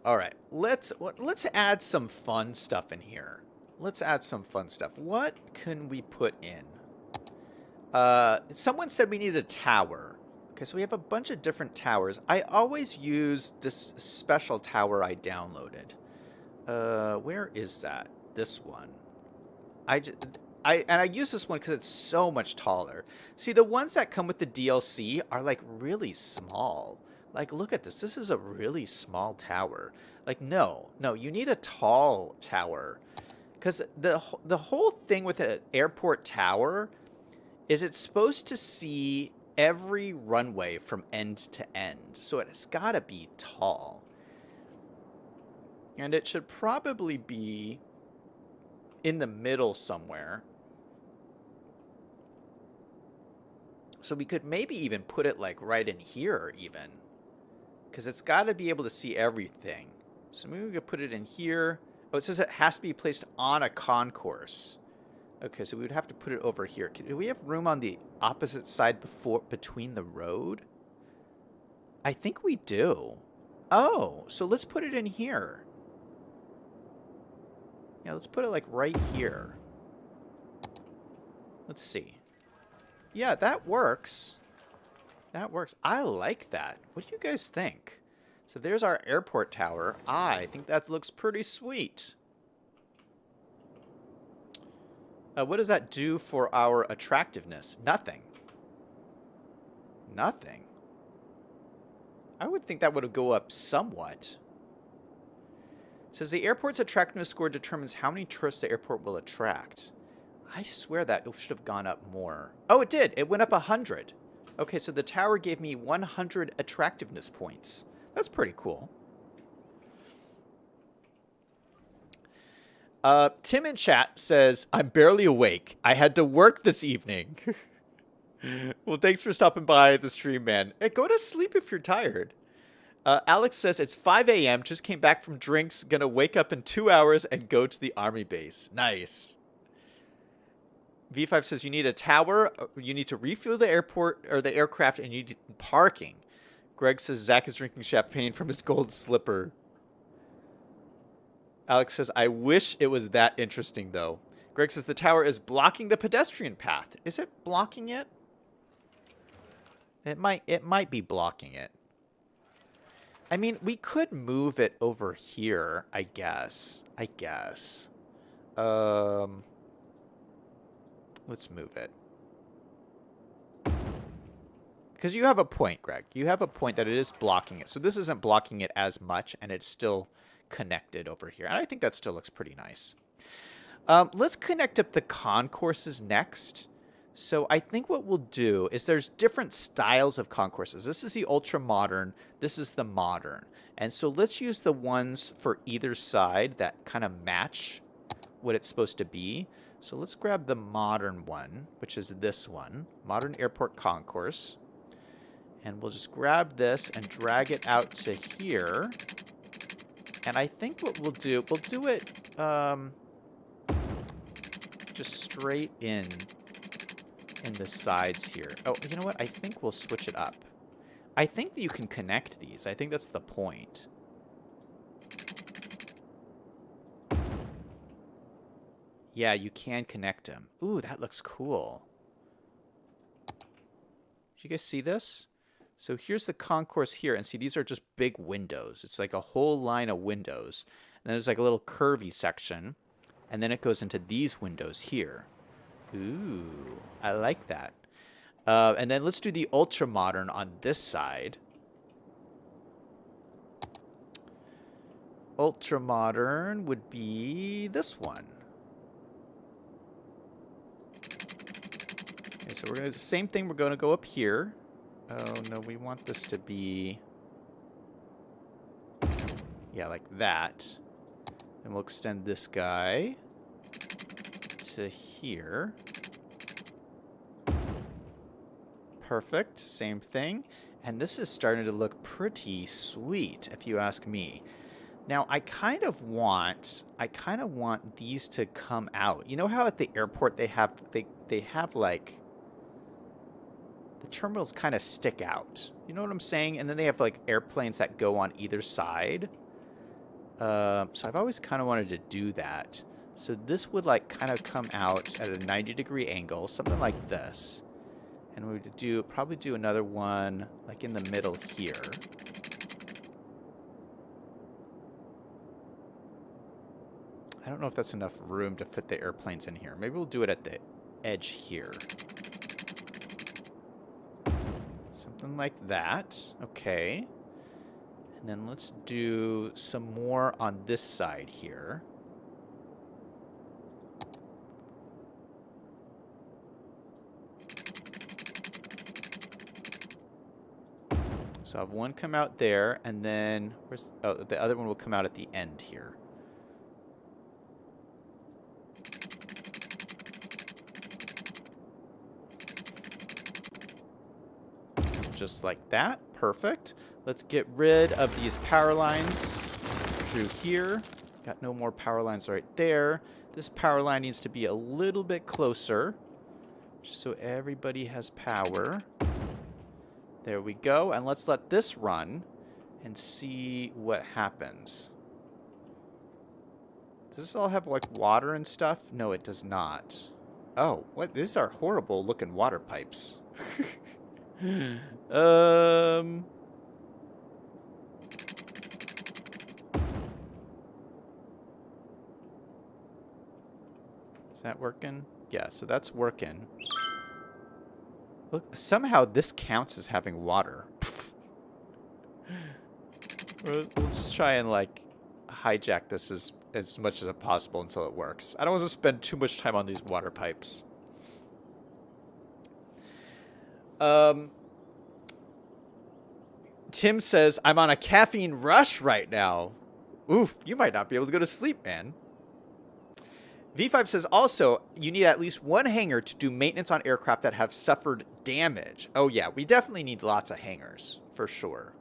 All right, let's add some fun stuff in here. Let's add some fun stuff. What can we put in? Someone said we need a tower. Okay, so we have a bunch of different towers. I always use this special tower I downloaded. Where is that? This one. I use this one because it's so much taller. See, the ones that come with the DLC are like really small. Like, look at this. This is a really small tower. Like, no, you need a tall tower. Because the whole thing with an airport tower is it's supposed to see every runway from end to end. So it's got to be tall. And it should probably be in the middle somewhere. So we could maybe even put it like right in here even. Because it's got to be able to see everything. So maybe we could put it in here. Oh, it says it has to be placed on a concourse. Okay, so we would have to put it over here. Do we have room on the opposite side between the road? I think we do. Oh, so let's put it in here. Yeah, let's put it like right here. Let's see. Yeah, that works. That works. I like that. What do you guys think? So there's our airport tower. I think that looks pretty sweet. What does that do for our attractiveness? Nothing. Nothing. I would think that would go up somewhat. It says the airport's attractiveness score determines how many tourists the airport will attract. I swear that it should have gone up more. Oh, it did. It went up 100. Okay, so the tower gave me 100 attractiveness points. That's pretty cool. Tim in chat says, I'm barely awake. I had to work this evening. Well, thanks for stopping by the stream, man. Hey, go to sleep if you're tired. Alex says, it's 5 a.m. Just came back from drinks. Gonna wake up in 2 hours and go to the army base. Nice. V5 says, you need a tower. You need to refuel the airport or the aircraft, and you need parking. Greg says, Zach is drinking champagne from his gold slipper. Alex says, I wish it was that interesting, though. Greg says, the tower is blocking the pedestrian path. Is it blocking it? It might be blocking it. I mean, we could move it over here, I guess. Let's move it. Because you have a point, Greg. You have a point that it is blocking it. So this isn't blocking it as much, and it's still connected over here. And I think that still looks pretty nice. Let's connect up the concourses next. So I think what we'll do is there's different styles of concourses. This is the ultra modern. This is the modern. And so let's use the ones for either side that kind of match what it's supposed to be. So let's grab the modern one, which is this one, Modern Airport Concourse. And we'll just grab this and drag it out to here. And I think what we'll do it just straight in the sides here. Oh, you know what? I think we'll switch it up. I think that you can connect these. I think that's the point. Yeah, you can connect them. Ooh, that looks cool. Did you guys see this? So here's the concourse here, and see, these are just big windows. It's like a whole line of windows. And then there's like a little curvy section, and then it goes into these windows here. Ooh, I like that. And then let's do the ultra modern on this side. Ultra modern would be this one. Okay, so we're gonna do the same thing. We're gonna go up here. Oh no, we want this to be, yeah, like that. And we'll extend this guy to here. Perfect, same thing. And this is starting to look pretty sweet, if you ask me. Now, I kind of want these to come out. You know how at the airport they have like, the terminals kind of stick out. You know what I'm saying? And then they have like airplanes that go on either side. So I've always kind of wanted to do that. So this would like kind of come out at a 90-degree angle, something like this. And we would probably do another one like in the middle here. I don't know if that's enough room to fit the airplanes in here. Maybe we'll do it at the edge here. Something like that. Okay. And then let's do some more on this side here. So I have one come out there, and then the other one will come out at the end here. Just like that. Perfect. Let's get rid of these power lines through here. Got no more power lines right there. This power line needs to be a little bit closer, just so everybody has power. There we go. And let's let this run and see what happens. Does this all have like water and stuff? No, it does not. Oh, what? These are horrible looking water pipes. Is that working? Yeah, so that's working. Look, somehow this counts as having water. We'll just try and like hijack this as much as possible until it works. I don't want to spend too much time on these water pipes. Tim says, I'm on a caffeine rush right now. Oof, you might not be able to go to sleep, man. V5 says also, you need at least one hangar to do maintenance on aircraft that have suffered damage. Oh, yeah, we definitely need lots of hangars, for sure.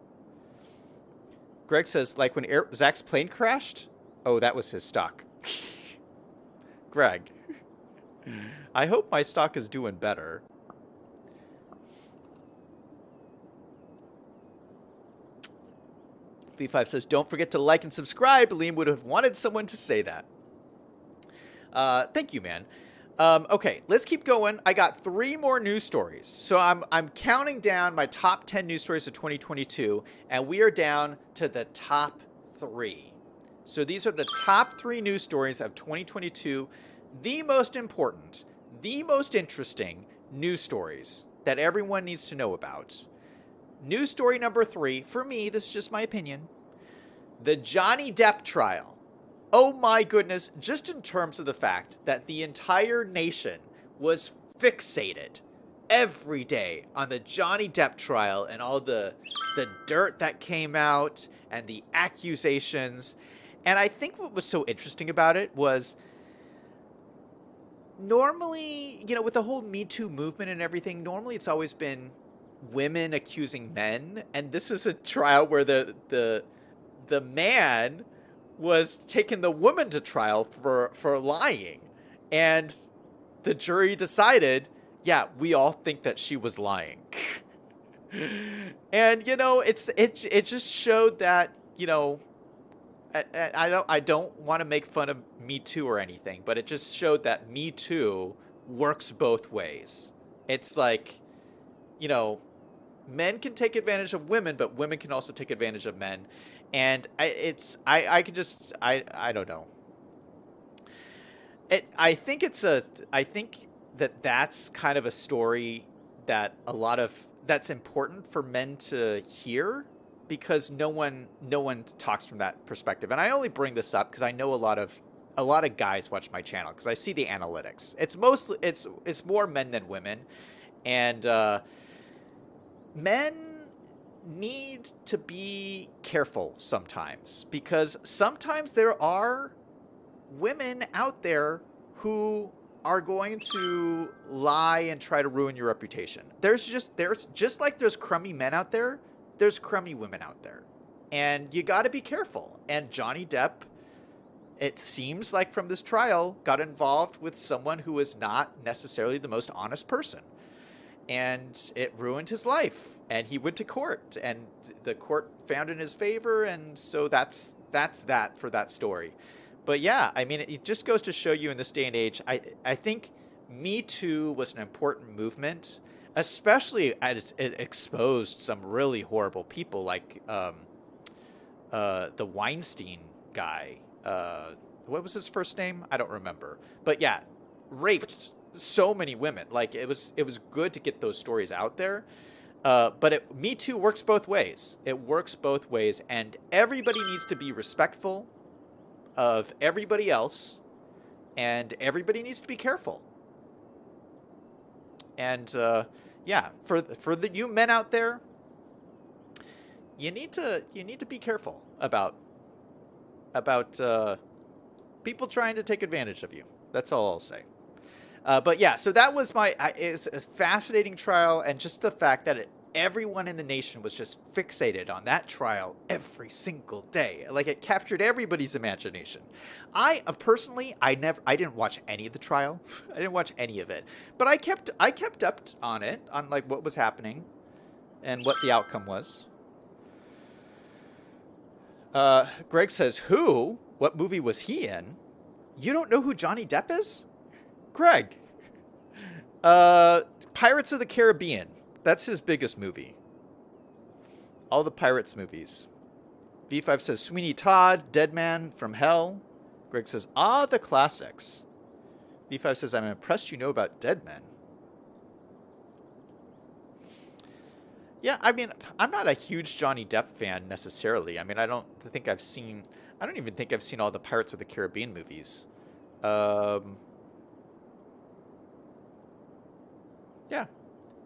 Greg says, like when Zach's plane crashed? Oh, that was his stock. Greg, I hope my stock is doing better. V5 says, don't forget to like and subscribe. Liam would have wanted someone to say that. Thank you, man. Okay, let's keep going. I got 3 more news stories. So I'm counting down my top 10 news stories of 2022, and we are down to the top 3. So these are the top 3 news stories of 2022, the most important, the most interesting news stories that everyone needs to know about. News story number 3, for me, this is just my opinion, the Johnny Depp trial. Oh my goodness, just in terms of the fact that the entire nation was fixated every day on the Johnny Depp trial and all the dirt that came out and the accusations. And I think what was so interesting about it was normally, you know, with the whole Me Too movement and everything, normally it's always been women accusing men. And this is a trial where the man was taking the woman to trial for lying. And the jury decided, yeah, we all think that she was lying. And, you know, it just showed that, you know, I don't want to make fun of Me Too or anything, but it just showed that Me Too works both ways. It's like, you know, men can take advantage of women, but women can also take advantage of men. And I don't know. I think that's kind of a story that that's important for men to hear, because no one talks from that perspective. And I only bring this up because I know a lot of guys watch my channel because I see the analytics. It's more men than women, and men need to be careful sometimes, because sometimes there are women out there who are going to lie and try to ruin your reputation. There's just like there's crummy men out there, there's crummy women out there. And you got to be careful. And Johnny Depp, it seems like from this trial, got involved with someone who is not necessarily the most honest person. And it ruined his life. And he went to court, and the court found in his favor, and so that's that for that story. But yeah, I mean, it just goes to show you in this day and age, I think Me Too was an important movement, especially as it exposed some really horrible people, like the Weinstein guy. What was his first name? I don't remember. But yeah, raped so many women. Like it was good to get those stories out there. But Me Too works both ways. It works both ways, and everybody needs to be respectful of everybody else, and everybody needs to be careful. And yeah, for the you men out there, you need to be careful about people trying to take advantage of you. That's all I'll say. But yeah, so that was it's a fascinating trial, and just the fact that everyone in the nation was just fixated on that trial every single day. Like, it captured everybody's imagination. I personally, I didn't watch any of the trial. I didn't watch any of it, but I kept up on it, on like what was happening and what the outcome was. Greg says, who? What movie was he in? You don't know who Johnny Depp is? Greg. Pirates of the Caribbean. That's his biggest movie. All the Pirates movies. V5 says Sweeney Todd, Dead Man from Hell. Greg says, the classics. V5 says, I'm impressed you know about Dead Men. Yeah, I mean, I'm not a huge Johnny Depp fan necessarily. I mean, I don't even think I've seen all the Pirates of the Caribbean movies. Yeah.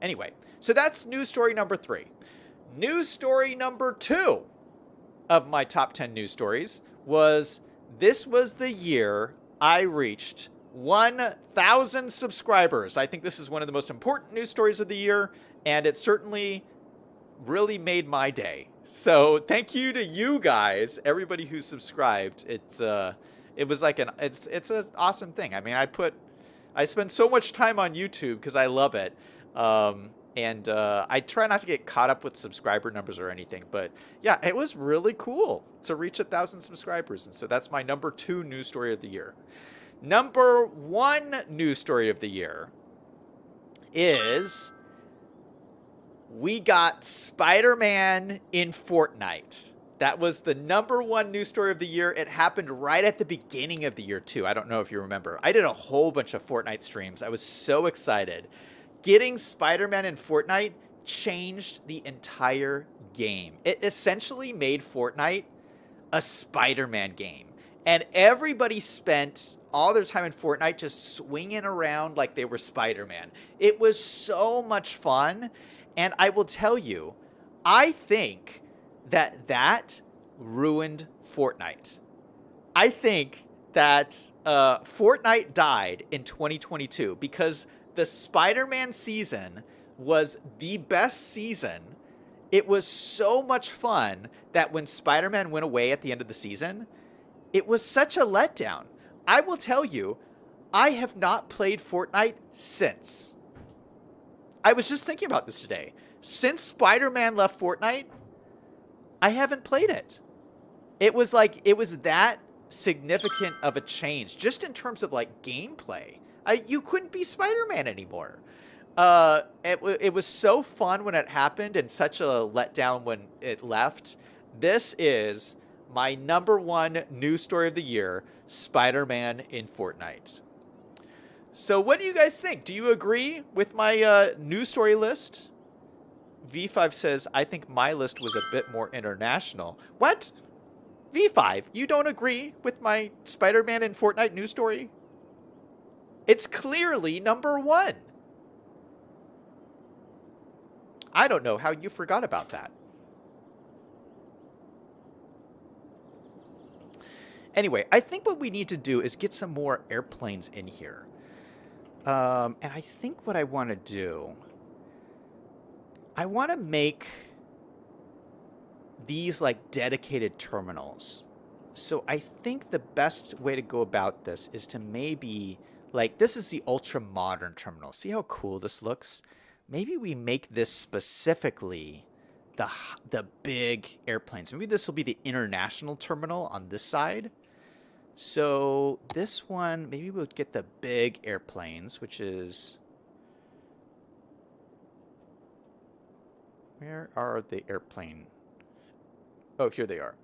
Anyway, so that's news story number 3. News story number 2 of my top 10 news stories was, this was the year I reached 1,000 subscribers. I think this is one of the most important news stories of the year, and it certainly really made my day. So thank you to you guys, everybody who subscribed. It was like it's an awesome thing. I mean, I spend so much time on YouTube because I love it. And I try not to get caught up with subscriber numbers or anything, but yeah, it was really cool to reach 1,000 subscribers. And so that's my number 2 news story of the year. Number 1 news story of the year is we got Spider-Man in Fortnite. That was the number 1 news story of the year. It happened right at the beginning of the year, too. I don't know if you remember. I did a whole bunch of Fortnite streams. I was so excited. Getting Spider-Man in Fortnite changed the entire game. It essentially made Fortnite a Spider-Man game. And everybody spent all their time in Fortnite just swinging around like they were Spider-Man. It was so much fun. And I will tell you, I think that ruined Fortnite. I think that Fortnite died in 2022 because the Spider-Man season was the best season. It was so much fun that when Spider-Man went away at the end of the season, it was such a letdown. I will tell you, I have not played Fortnite since. I was just thinking about this today. Since Spider-Man left Fortnite, I haven't played it. It was that significant of a change, just in terms of like gameplay. You couldn't be Spider-Man anymore. It was so fun when it happened and such a letdown when it left. This is my number 1 news story of the year, Spider-Man in Fortnite. So what do you guys think? Do you agree with my news story list? V5 says, I think my list was a bit more international. What? V5, you don't agree with my Spider-Man in Fortnite news story? It's clearly number 1. I don't know how you forgot about that. Anyway, I think what we need to do is get some more airplanes in here. And I think what I want to do, I want to make these like dedicated terminals. So I think the best way to go about this is to maybe, like, this is the ultra modern terminal. See how cool this looks? Maybe we make this specifically the big airplanes. Maybe this will be the international terminal on this side. So this one, maybe we'll get the big airplanes, which is... Where are the airplane? Oh, here they are.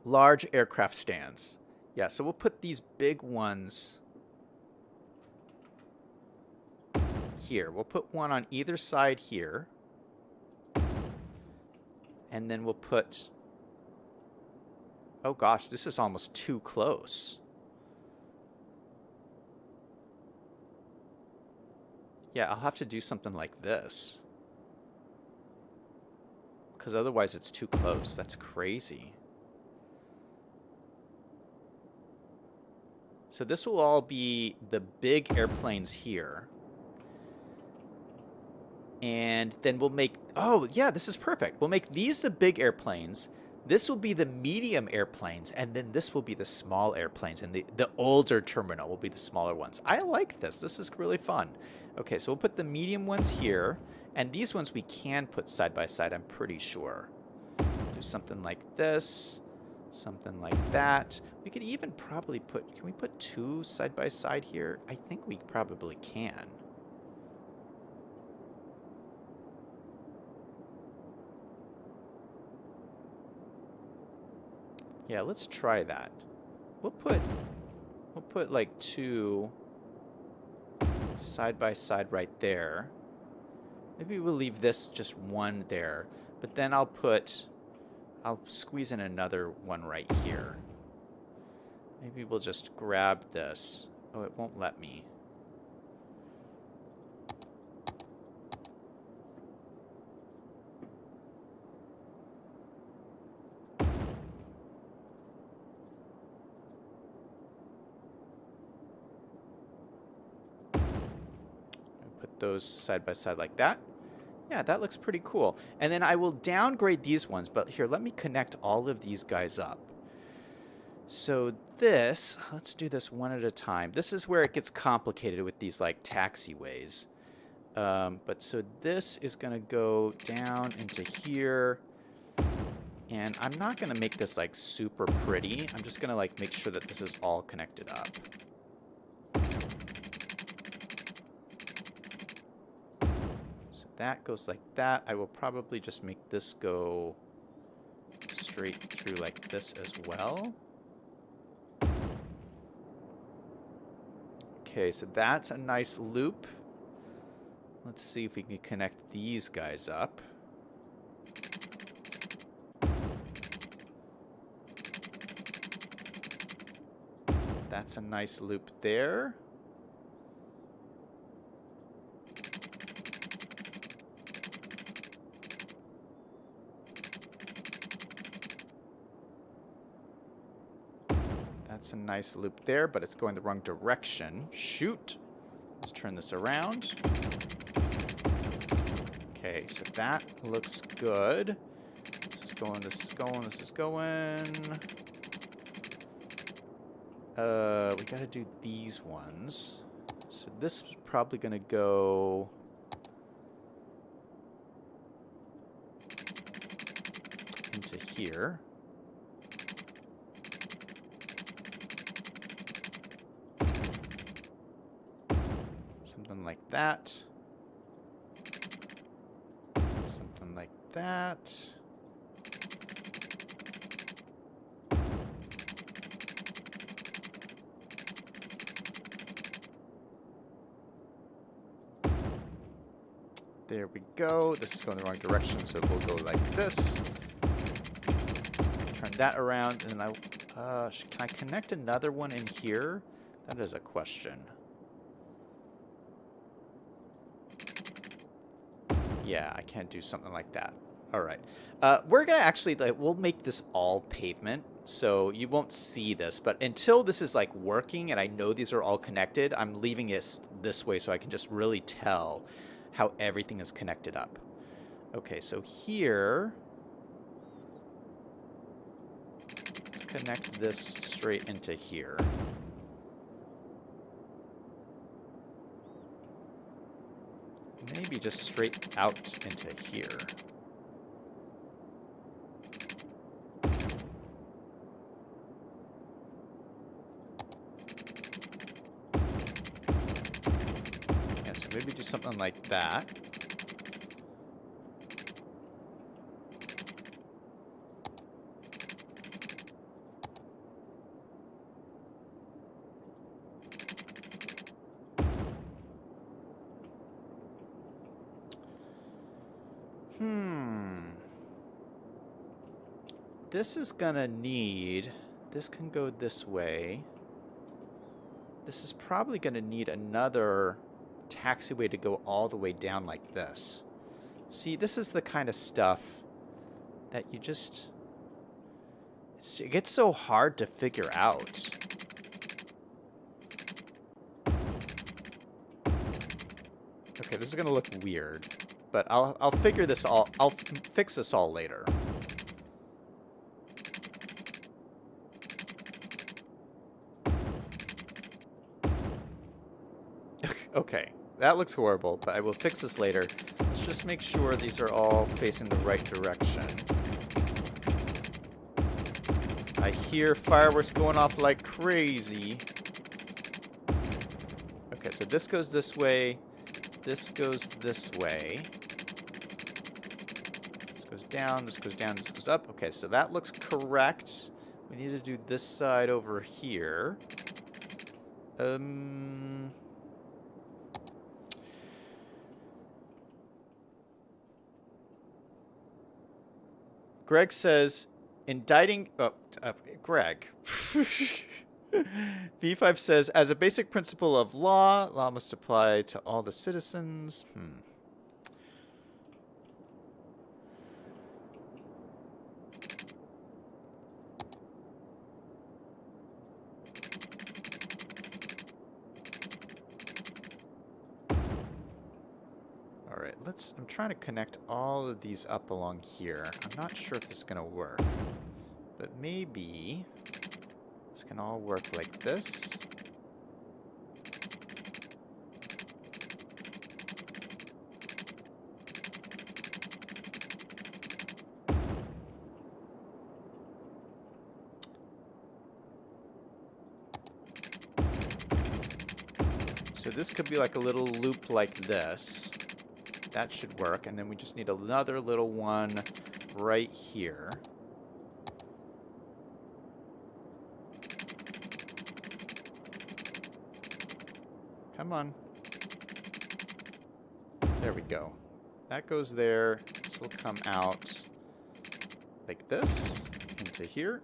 Large aircraft stands. Yeah, so we'll put these big ones here. We'll put one on either side here. And then we'll put... Oh gosh, this is almost too close. Yeah, I'll have to do something like this. Because otherwise it's too close. That's crazy. So this will all be the big airplanes here. And then we'll make... Oh, yeah, this is perfect. We'll make these the big airplanes. This will be the medium airplanes. And then this will be the small airplanes. And the older terminal will be the smaller ones. I like this. This is really fun. Okay, so we'll put the medium ones here. And these ones we can put side by side, I'm pretty sure. Do something like this. Something like that. We could even probably put... Can we put two side by side here? I think we probably can. Yeah, let's try that. We'll put like two side by side right there. Maybe we'll leave this just one there. But then I'll squeeze in another one right here. Maybe we'll just grab this. Oh, it won't let me. put those side by side like that. Yeah, that looks pretty cool. And then I will downgrade these ones, but here, let me connect all of these guys up. So this, let's do this one at a time. This is where it gets complicated with these like taxiways. But so this is going to go down into here. And I'm not going to make this like super pretty. I'm just going to like make sure that this is all connected up. So that goes like that. I will probably just make this go straight through like this as well. Okay, so that's a nice loop. Let's see if we can connect these guys up. That's a nice loop there. That's a nice loop there, but it's going the wrong direction. Shoot. Let's turn this around. Okay, so that looks good. This is going, this is going, this is going. We gotta do these ones. So this is probably gonna go into here. Something like that. Something like that. There we go. This is going the wrong direction, so we'll go like this. Turn that around, and then can I connect another one in here? That is a question. Yeah, I can't do something like that. All right. We're going to actually, we'll make this all pavement, so you won't see this. But until this is, like, working and I know these are all connected, I'm leaving it this way so I can just really tell how everything is connected up. Okay, so here, let's connect this straight into here. Maybe just straight out into here. Yeah, so maybe do something like that. This is gonna need, this can go this way. This is probably gonna need another taxiway to go all the way down like this. See, this is the kind of stuff that you just, it gets so hard to figure out. Okay, this is gonna look weird, but I'll figure this all, I'll fix this all later. Okay, that looks horrible, but I will fix this later. Let's just make sure these are all facing the right direction. I hear fireworks going off like crazy. Okay, so this goes this way. This goes this way. This goes down, this goes down, this goes up. Okay, so that looks correct. We need to do this side over here. Greg says, indicting... Oh, Greg. V5 says, as a basic principle of law must apply to all the citizens. I'm trying to connect all of these up along here. I'm not sure if this is going to work. But maybe this can all work like this. So this could be like a little loop like this. That should work. And then we just need another little one right here. Come on. There we go. That goes there. This will come out like this into here.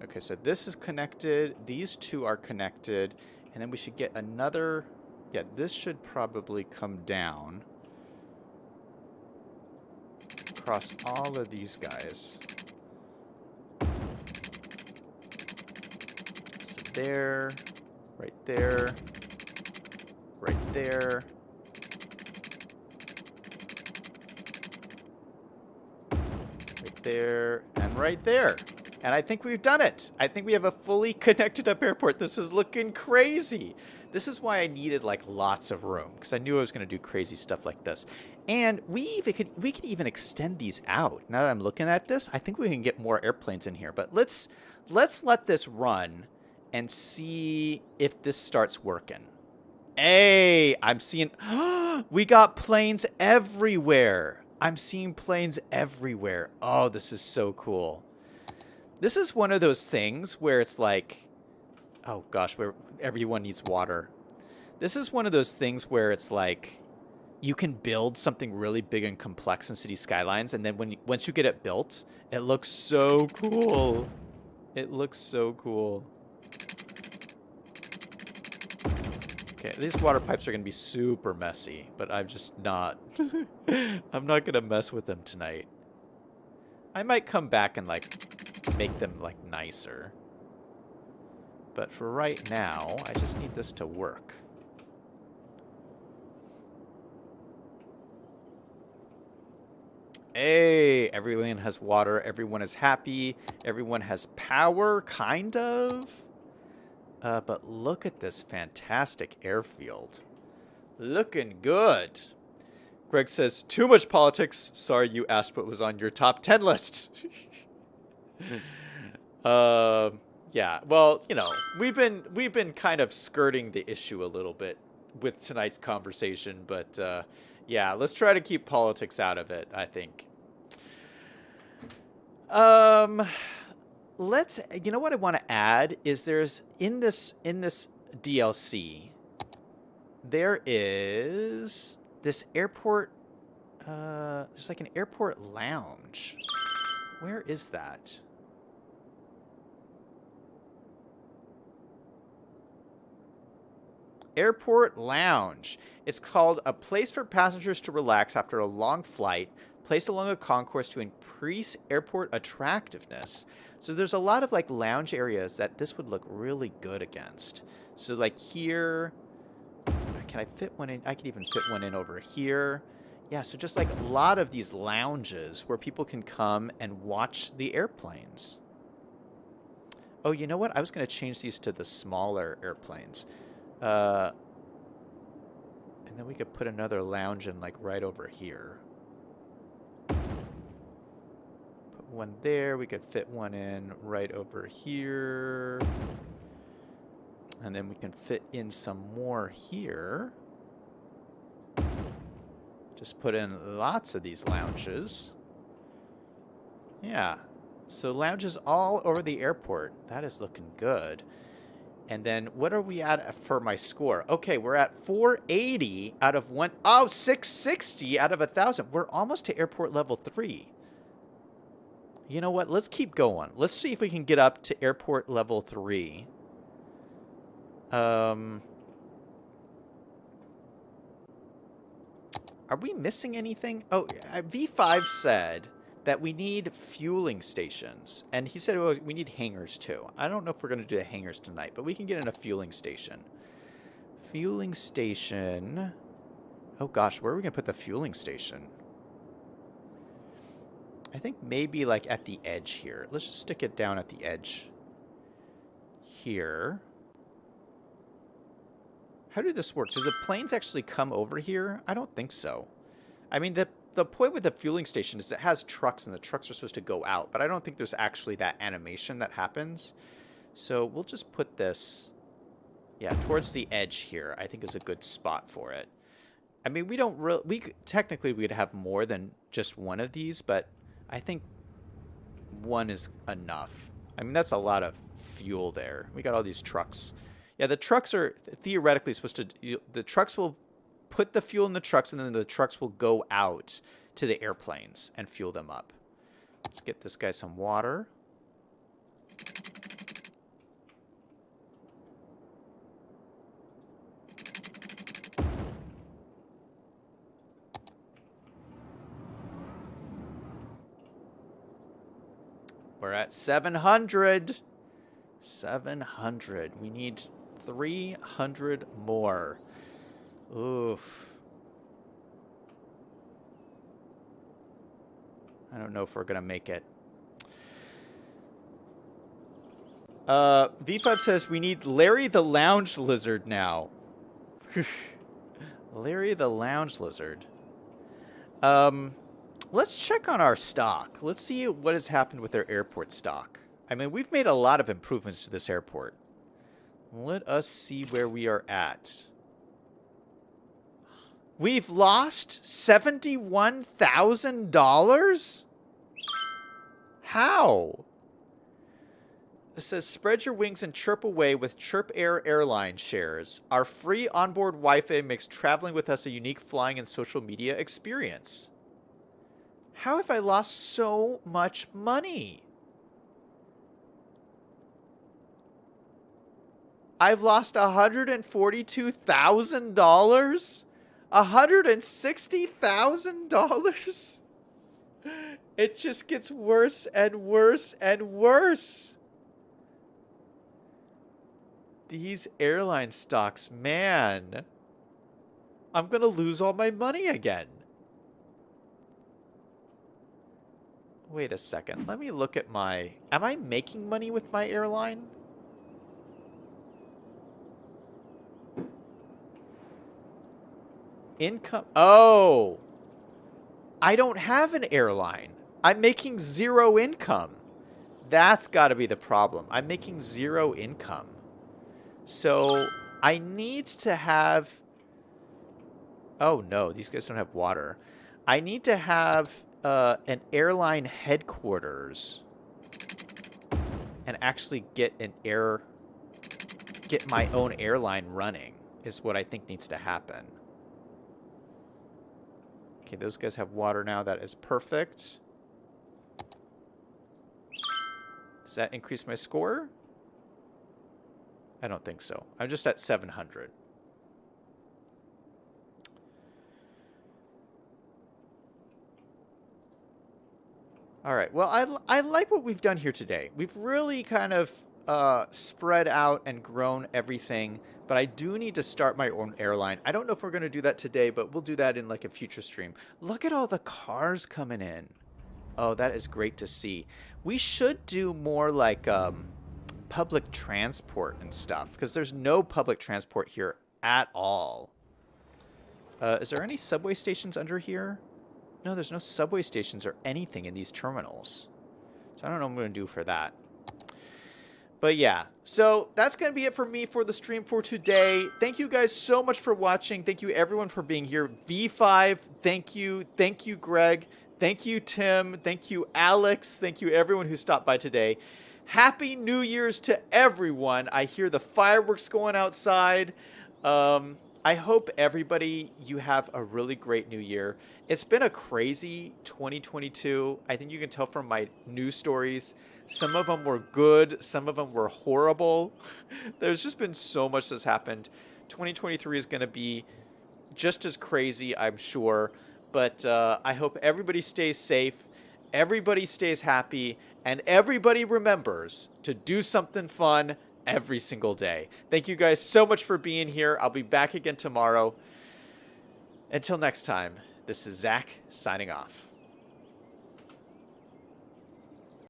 Okay, so this is connected. These two are connected. And then we should get another... Yeah, this should probably come down across all of these guys. So there, right there, right there. Right there, and right there. And I think we've done it. I think we have a fully connected up airport. This is looking crazy. This is why I needed like lots of room, because I knew I was going to do crazy stuff like this. And we could even extend these out. Now that I'm looking at this, I think we can get more airplanes in here. But let's let this run and see if this starts working. Hey, I'm seeing... we got planes everywhere. I'm seeing planes everywhere. Oh, this is so cool. This is one of those things where it's like, oh gosh, where everyone needs water. This is one of those things where it's like, you can build something really big and complex in City Skylines, and then once you get it built, it looks so cool. It looks so cool. Okay, these water pipes are going to be super messy, but I'm just not. I'm not going to mess with them tonight. I might come back and like make them like nicer. But for right now, I just need this to work. Hey, everyone has water, everyone is happy, everyone has power, kind of. But look at this fantastic airfield. Looking good. Greg says, too much politics. Sorry you asked what was on your top 10 list. Yeah, well, you know, we've been kind of skirting the issue a little bit with tonight's conversation, but yeah, let's try to keep politics out of it, I think. You know what I want to add is there's in this DLC there is this airport there's like an airport lounge. Where is that? Airport lounge. It's called a place for passengers to relax after a long flight, placed along a concourse to increase airport attractiveness. So there's a lot of like lounge areas that this would look really good against. So like here, can I fit one in? I could even fit one in over here. Yeah, so just like a lot of these lounges where people can come and watch the airplanes. Oh, you know what? I was going to change these to the smaller airplanes. And then we could put another lounge in like right over here. Put one there. We could fit one in right over here. And then we can fit in some more here. Just put in lots of these lounges. Yeah. So lounges all over the airport. That is looking good. And then what are we at for my score? Okay, we're at 480 out of 660 out of 1,000. We're almost to airport level 3. You know what? Let's keep going. Let's see if we can get up to airport level 3. Are we missing anything? Oh, V5 said that we need fueling stations. And he said we need hangars too. I don't know if we're going to do the hangars tonight, but we can get in a fueling station. Fueling station. Oh gosh, where are we going to put the fueling station? I think maybe like at the edge here. Let's just stick it down at the edge here. How did this work? Do the planes actually come over here? I don't think so. I mean, the point with the fueling station is it has trucks, and the trucks are supposed to go out, but I don't think there's actually that animation that happens. So we'll just put this, yeah, towards the edge here. I think is a good spot for it. I mean, we don't really, technically we'd have more than just one of these, but I think one is enough. I mean, that's a lot of fuel there. We got all these trucks. Yeah, the trucks are theoretically supposed to, the trucks will put the fuel in the trucks, and then the trucks will go out to the airplanes and fuel them up. Let's get this guy some water. We're at 700. 700. We need 300 more. Oof. I don't know if we're going to make it. V5 says we need Larry the Lounge Lizard now. Larry the Lounge Lizard. Let's check on our stock. Let's see what has happened with their airport stock. I mean, we've made a lot of improvements to this airport. Let us see where we are at. We've lost $71,000? How? It says, spread your wings and chirp away with Chirp Air Airline shares. Our free onboard Wi-Fi makes traveling with us a unique flying and social media experience. How have I lost so much money? I've lost $142,000? $160,000? It just gets worse and worse and worse. These airline stocks, man. I'm going to lose all my money again. Wait a second. Let me look at my... Am I making money with my airline? Income... Oh! I don't have an airline. I'm making zero income. That's got to be the problem. I'm making zero income. So, I need to have... Oh, no. These guys don't have water. I need to have an airline headquarters and actually get my own airline running is what I think needs to happen. Okay, those guys have water now. That is perfect. Does that increase my score? I don't think so. I'm just at 700. All right. Well, I like what we've done here today. We've really kind of spread out and grown everything, but I do need to start my own airline. I don't know if we're going to do that today, but we'll do that in like a future stream. Look at all the cars coming in. Oh, that is great to see. We should do more like public transport and stuff, because there's no public transport here at all. Is there any subway stations under here? No, there's no subway stations or anything in these terminals. So I don't know what I'm going to do for that. But yeah, so that's going to be it for me for the stream for today. Thank you guys so much for watching. Thank you everyone for being here. V5, thank you. Thank you, Greg. Thank you, Tim. Thank you, Alex. Thank you everyone who stopped by today. Happy New Year's to everyone. I hear the fireworks going outside. I hope everybody, you have a really great new year. It's been a crazy 2022. I think you can tell from my news stories. Some of them were good. Some of them were horrible. There's just been so much that's happened. 2023 is going to be just as crazy, I'm sure. But I hope everybody stays safe. Everybody stays happy. And everybody remembers to do something fun every single day. Thank you guys so much for being here. I'll be back again tomorrow. Until next time, this is Zach signing off.